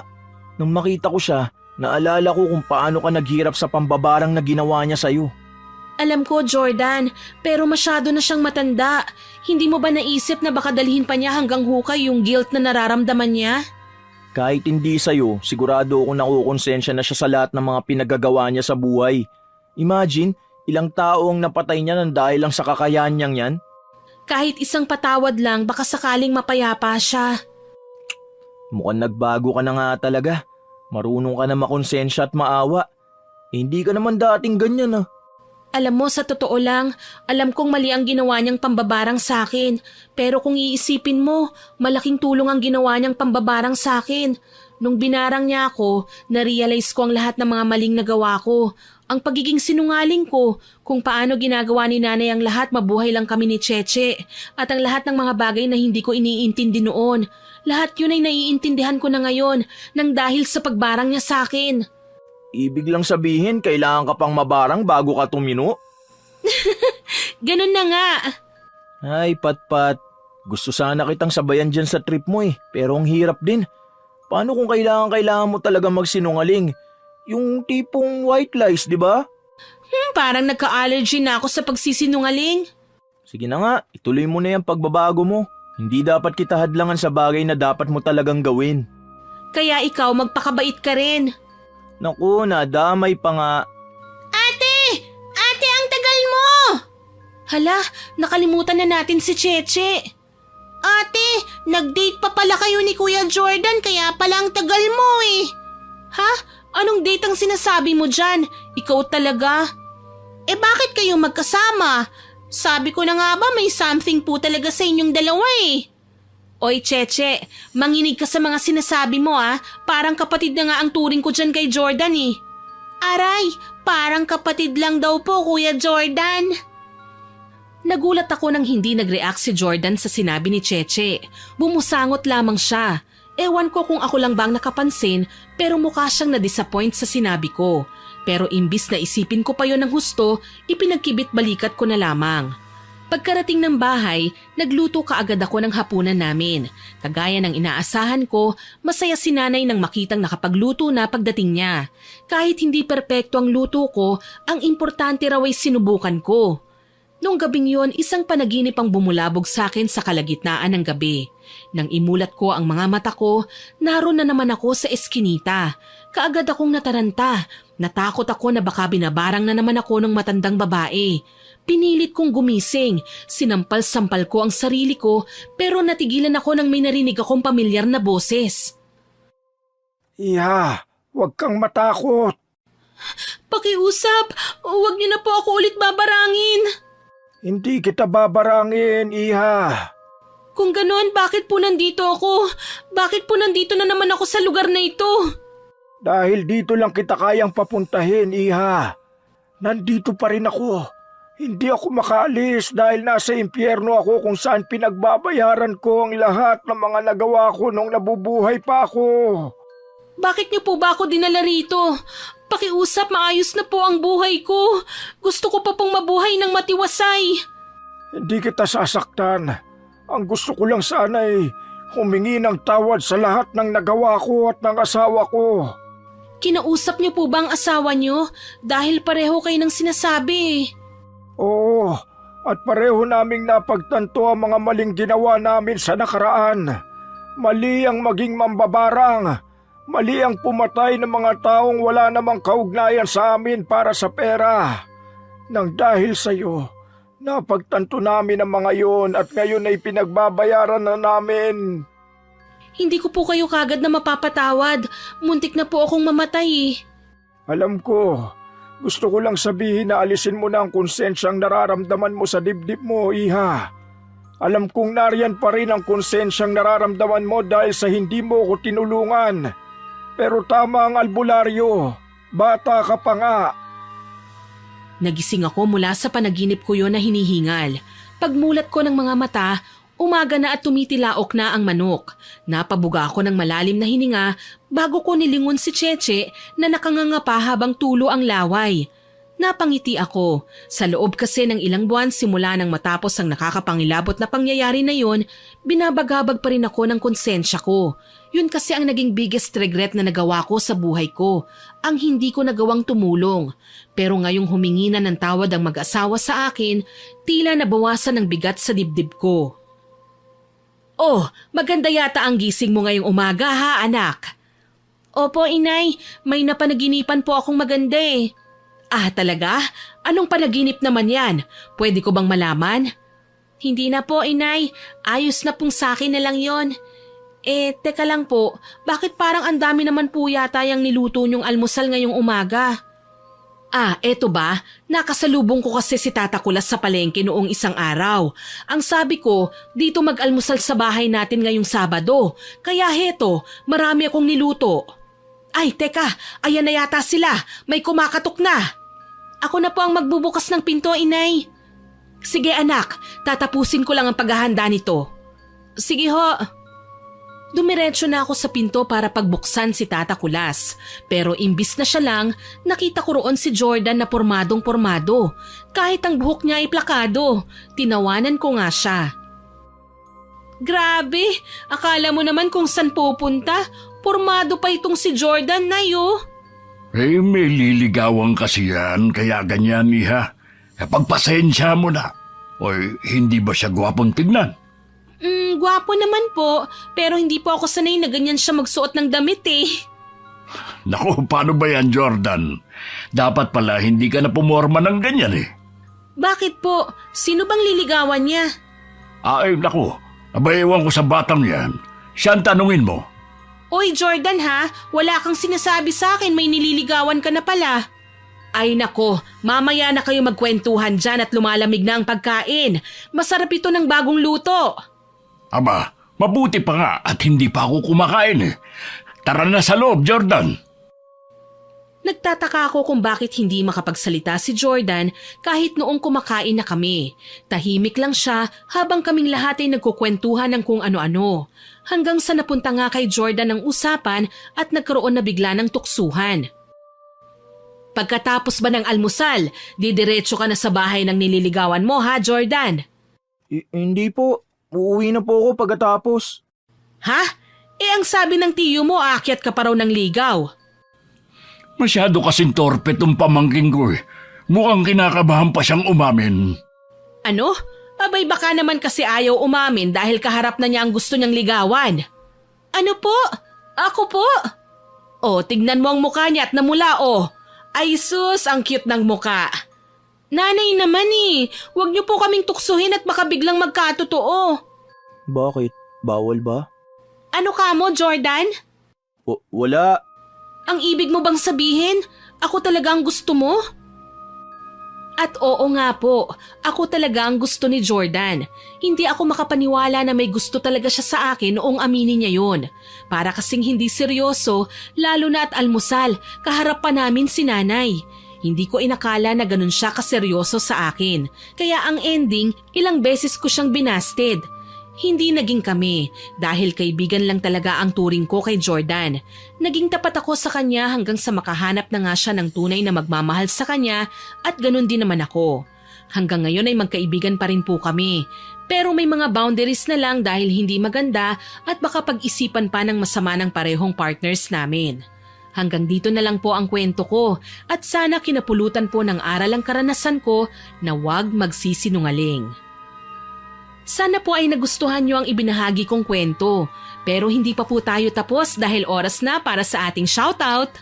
Nung makita ko siya, naalala ko kung paano ka naghirap sa pambabarang na ginawa niya sa'yo. Alam ko, Jordan, pero masyado na siyang matanda. Hindi mo ba naisip na baka dalhin pa niya hanggang hukay yung guilt na nararamdaman niya? Kahit hindi sa'yo, sigurado akong nakukonsensya na siya sa lahat ng mga pinagagawa niya sa buhay. Imagine, ilang tao ang napatay niya nang dahil lang sa kakayahan niyang yan. Kahit isang patawad lang, baka sakaling mapayapa siya. Mukhang nagbago ka na nga talaga. Marunong ka na makonsensya at maawa. Hindi ka naman dating ganyan ah. Alam mo, sa totoo lang, alam kong mali ang ginawa niyang pambabarang sa akin. Pero kung iisipin mo, malaking tulong ang ginawa niyang pambabarang sa akin. Nung binarang niya ako, na-realize ko ang lahat ng mga maling nagawa ko. Ang pagiging sinungaling ko, kung paano ginagawa ni nanay ang lahat mabuhay lang kami ni Cheche. At ang lahat ng mga bagay na hindi ko iniintindi noon. Lahat yun ay naiintindihan ko na ngayon nang dahil sa pagbarang niya sa akin. Ibig lang sabihin, kailangan ka pang mabarang bago ka tumino? Ganun na nga. Ay, Patpat. Gusto sana kitang sabayan dyan sa trip mo eh, pero ang hirap din. Paano kung kailangan mo talaga magsinungaling? Yung tipong white lies, di ba? Parang nagka-allergy na ako sa pagsisinungaling. Sige na nga, ituloy mo na yung pagbabago mo. Hindi dapat kita hadlangan sa bagay na dapat mo talagang gawin. Kaya ikaw magpakabait ka rin. Naku, nadamay pa nga. Ate! Ate, ang tagal mo! Hala, nakalimutan na natin si Cheche. Ate, nag-date pa pala kayo ni Kuya Jordan kaya pala ang tagal mo eh. Ha? Anong date ang sinasabi mo dyan? Ikaw talaga? Eh bakit kayo magkasama? Sabi ko na nga ba may something po talaga sa inyong dalawa eh. Oy, Cheche, manginig ka sa mga sinasabi mo ah. Parang kapatid na nga ang turing ko dyan kay Jordan eh. Aray, parang kapatid lang daw po, Kuya Jordan. Nagulat ako nang hindi nag-react si Jordan sa sinabi ni Cheche. Bumusangot lamang siya. Ewan ko kung ako lang bang nakapansin pero mukha siyang na-disappoint sa sinabi ko. Pero imbis na isipin ko pa yon ng husto, ipinagkibit balikat ko na lamang. Pagkarating ng bahay, nagluto kaagad ako ng hapunan namin. Kagaya ng inaasahan ko, masaya si nanay nang makitang nakapagluto na pagdating niya. Kahit hindi perpekto ang luto ko, ang importante raw ay sinubukan ko. Noong gabing yon, isang panaginip ang bumulabog sa akin sa kalagitnaan ng gabi. Nang imulat ko ang mga mata ko, naroon na naman ako sa eskinita. Kaagad akong nataranta. Natakot ako na baka binabarang na naman ako ng matandang babae. Pinilit kong gumising. Sinampal-sampal ko ang sarili ko pero natigilan ako nang may narinig akong pamilyar na boses. Iha, huwag kang matakot. Pakiusap, huwag niyo na po ako ulit babarangin. Hindi kita babarangin, Iha. Kung ganoon, bakit po nandito ako? Bakit po nandito na naman ako sa lugar na ito? Dahil dito lang kita kayang papuntahin, Iha. Nandito pa rin ako. Hindi ako makaalis dahil nasa impyerno ako kung saan pinagbabayaran ko ang lahat ng mga nagawa ko nung nabubuhay pa ako. Bakit niyo po ba ako dinala rito? Pakiusap, maayos na po ang buhay ko. Gusto ko pa pong mabuhay ng matiwasay. Hindi kita sasaktan. Ang gusto ko lang sana ay humingi ng tawad sa lahat ng nagawa ko at ng asawa ko. Kinausap niyo po ba ang asawa niyo? Dahil pareho kayo ng sinasabi. Oo, at pareho naming napagtanto ang mga maling ginawa namin sa nakaraan. Mali ang maging mambabarang. Mali ang pumatay ng mga taong wala namang kaugnayan sa amin para sa pera. Nang dahil sa iyo, napagtanto namin ang mga yon at ngayon ay pinagbabayaran na namin. Hindi ko po kayo kagad na mapapatawad. Muntik na po akong mamatay. Alam ko, gusto ko lang sabihin na alisin mo na ang konsensyang nararamdaman mo sa dibdib mo, Iha. Alam kong nariyan pa rin ang konsensyang nararamdaman mo dahil sa hindi mo ko tinulungan. Pero tama ang albularyo. Bata ka pa nga. Nagising ako mula sa panaginip ko yon na hinihingal. Pagmulat ko ng mga mata, umaga na at tumitilaok na ang manok. Napabuga ako ng malalim na hininga bago ko nilingon si Cheche na nakangangapa habang tulo ang laway. Napangiti ako. Sa loob kasi ng ilang buwan simula nang matapos ang nakakapangilabot na pangyayari na yon, binabagabag pa rin ako ng konsensya ko. Yun kasi ang naging biggest regret na nagawa ko sa buhay ko, ang hindi ko nagawang tumulong. Pero ngayong humingi na ng tawad ang mag-asawa sa akin, tila nabawasan ng bigat sa dibdib ko. Oh, maganda yata ang gising mo ngayong umaga ha, anak? Opo, inay. May napanaginipan po akong maganda eh. Ah, talaga? Anong panaginip naman yan? Pwede ko bang malaman? Hindi na po, inay. Ayos na pong sakin na lang yon. Teka lang po. Bakit parang ang dami naman po yata yung niluto niyong almusal ngayong umaga? Ah, eto ba? Nakasalubong ko kasi si Tata Kulas sa palengke noong isang araw. Ang sabi ko, dito mag-almusal sa bahay natin ngayong Sabado. Kaya heto, marami akong niluto. Ay, teka, ayan na yata sila. May kumakatok na. Ako na po ang magbubukas ng pinto, inay. Sige anak, tatapusin ko lang ang paghahanda nito. Sige ho. Dumiretso na ako sa pinto para pagbuksan si Tata Kulas. Pero imbis na siya lang, nakita ko roon si Jordan na pormadong-pormado. Kahit ang buhok niya ay plakado, tinawanan ko nga siya. Grabe, akala mo naman kung saan pupunta. Pormado pa itong si Jordan na May liligawan kasi yan, kaya ganyan, Iha. Pagpasensya mo na. Oy, hindi ba siya gwapong tignan? Gwapo naman po, pero hindi po ako sanay na ganyan siya magsuot ng damit eh. Naku, paano ba yan, Jordan? Dapat pala hindi ka na pumorma ng ganyan eh. Bakit po? Sino bang liligawan niya? Ay, naku, abayawan ko sa batang yan. Siya ang tanungin mo. Oy Jordan ha, wala kang sinasabi sa akin, may nililigawan ka na pala. Ay nako, mamaya na kayo magkwentuhan dyan at lumalamig na ang pagkain. Masarap ito ng bagong luto. Aba, mabuti pa nga at hindi pa ako kumakain eh. Tara na sa loob, Jordan. Nagtataka ako kung bakit hindi makapagsalita si Jordan kahit noong kumakain na kami. Tahimik lang siya habang kaming lahat ay nagkukwentuhan ng kung ano-ano. Hanggang sa napunta nga kay Jordan ang usapan at nagkaroon na bigla ng tuksuhan. Pagkatapos ba ng almusal, didiretso ka na sa bahay ng nililigawan mo ha, Jordan? Hindi po. Uuwi na po ako pagkatapos. Ha? Ang sabi ng tiyo mo, aakyat ka pa raw ng ligaw. Masyado kasing torpe tong pamangking ko eh. Mukhang kinakabahan pa siyang umamin. Ano? Abay baka naman kasi ayaw umamin dahil kaharap na niya ang gusto niyang ligawan. Ano po? Ako po? Oh, tignan mo ang mukha niya at namula oh. Ay sus, ang cute ng muka. Nanay naman eh, huwag niyo po kaming tuksuhin at baka biglang magkatotoo. Bakit? Bawal ba? Ano ka mo, Jordan? Wala. Ang ibig mo bang sabihin, ako talaga ang gusto mo? At oo nga po, ako talaga ang gusto ni Jordan. Hindi ako makapaniwala na may gusto talaga siya sa akin noong aminin niya yon. Para kasing hindi seryoso, lalo na at almusal, kaharap pa namin si nanay. Hindi ko inakala na ganun siya kaseryoso sa akin. Kaya ang ending, ilang beses ko siyang binasted. Hindi naging kami dahil kaibigan lang talaga ang turing ko kay Jordan. Naging tapat ako sa kanya hanggang sa makahanap na nga siya ng tunay na magmamahal sa kanya at ganun din naman ako. Hanggang ngayon ay magkaibigan pa rin po kami. Pero may mga boundaries na lang dahil hindi maganda at baka pag-isipan pa ng masama ng parehong partners namin. Hanggang dito na lang po ang kwento ko at sana kinapulutan po ng aral ang karanasan ko na huwag magsisinungaling. Sana po ay nagustuhan niyo ang ibinahagi kong kwento. Pero hindi pa po tayo tapos dahil oras na para sa ating shoutout.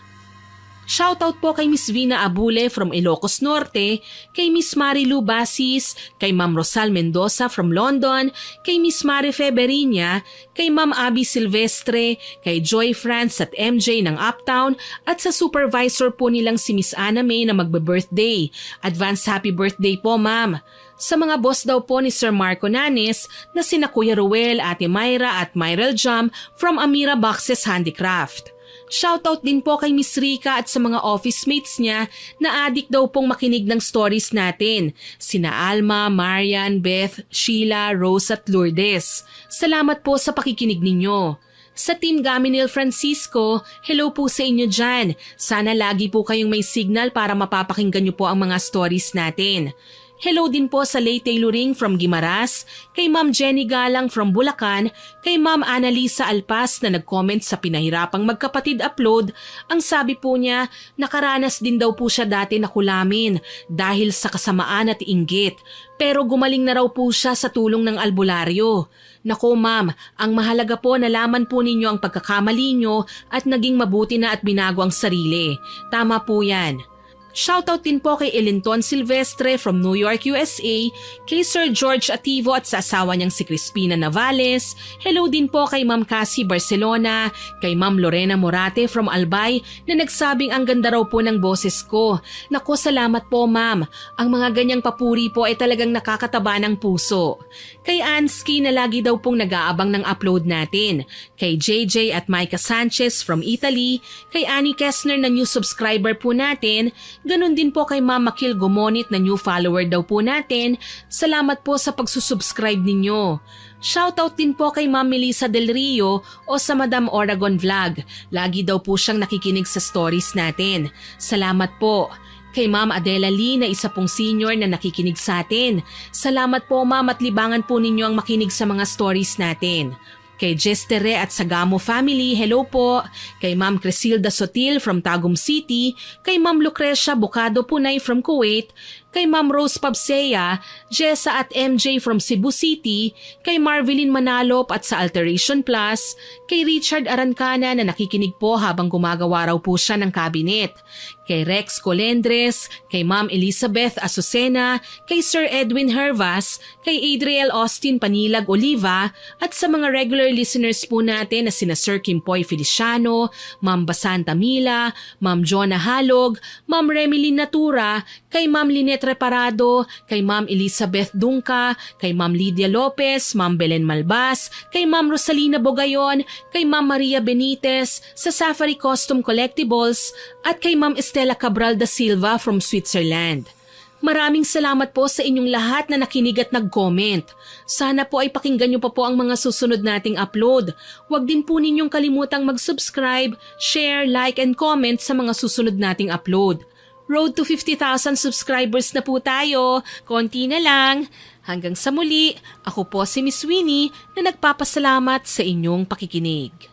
Shoutout po kay Miss Vina Abule from Ilocos Norte, kay Miss Marilu Basis, kay Ma'am Rosal Mendoza from London, kay Miss Mari Feberinia, kay Ma'am Abby Silvestre, kay Joy France at MJ ng Uptown at sa supervisor po nilang si Miss Anna May na magbe-birthday. Advance happy birthday po, ma'am. Sa mga boss daw po ni Sir Marco Nanes na sina Kuya Ruel, Ate Myra at Myrel Jam from Amira Boxes Handicraft. Shoutout din po kay Miss Rika at sa mga office mates niya na adik daw pong makinig ng stories natin. Sina Alma, Marian, Beth, Sheila, Rose at Lourdes. Salamat po sa pakikinig ninyo. Sa Team Gaminil Francisco, hello po sa inyo dyan. Sana lagi po kayong may signal para mapapakinggan niyo po ang mga stories natin. Hello din po sa Lay Tailoring from Guimaras, kay Ma'am Jenny Galang from Bulacan, kay Ma'am Annalisa Alpas na nag-comment sa pinahirapang magkapatid upload. Ang sabi po niya, nakaranas din daw po siya dati na kulamin dahil sa kasamaan at inggit. Pero gumaling na raw po siya sa tulong ng albularyo. Nako ma'am, ang mahalaga po nalaman po ninyo ang pagkakamali nyo at naging mabuti na at binago ang sarili. Tama po yan. Shoutout din po kay Elinton Silvestre from New York, USA, kay Sir George Ativo at sa asawa niyang si Crispina Navales. Hello din po kay Ma'am Cassie Barcelona, kay Ma'am Lorena Morate from Albay na nagsabing ang ganda raw po ng boses ko. Naku, salamat po ma'am. Ang mga ganyang papuri po ay talagang nakakataba ng puso. Kay Ansky na lagi daw pong nag-aabang ng upload natin. Kay JJ at Micah Sanchez from Italy, kay Annie Kessner na new subscriber po natin. Ganon din po kay Mama Kil Gomonit na new follower daw po natin. Salamat po sa pagsusubscribe ninyo. Shoutout din po kay Ma'am Melissa Del Rio o sa Madam Oragon Vlog. Lagi daw po siyang nakikinig sa stories natin. Salamat po. Kay Ma'am Adela Lee na isa pong senior na nakikinig sa atin. Salamat po ma'am at libangan po ninyo ang makinig sa mga stories natin. Kay Jestere at Sagamo family, hello po. Kay Ma'am Cresilda Sotil from Tagum City, kay Ma'am Lucrecia Bocado Punay from Kuwait, kay Ma'am Rose Pabsea, Jessa at MJ from Cebu City, kay Marvelyn Manalop at sa Alteration Plus, kay Richard Arancana na nakikinig po habang gumagawa raw po siya ng cabinet, kay Rex Colendres, kay Ma'am Elizabeth Azucena, kay Sir Edwin Hervas, kay Adriel Austin Panilag Oliva at sa mga regular listeners po natin na sina Sir Kimpoy Feliciano, Ma'am Basanta Mila, Ma'am Jonah Halog, Ma'am Remilyn Natura, kay Ma'am Lynette Reparado, kay Ma'am Elizabeth Dunca, kay Ma'am Lydia Lopez, Ma'am Belen Malbas, kay Ma'am Rosalina Bogayon, kay Ma'am Maria Benitez sa Safari Custom Collectibles at kay Ma'am Estela Cabral da Silva from Switzerland. Maraming salamat po sa inyong lahat na nakinig at nag-comment. Sana po ay pakinggan niyo pa po ang mga susunod nating upload. Huwag din po ninyong kalimutang mag-subscribe, share, like, and comment sa mga susunod nating upload. Road to 50,000 subscribers na po tayo. Konti na lang. Hanggang sa muli, ako po si Miss Winnie na nagpapasalamat sa inyong pakikinig.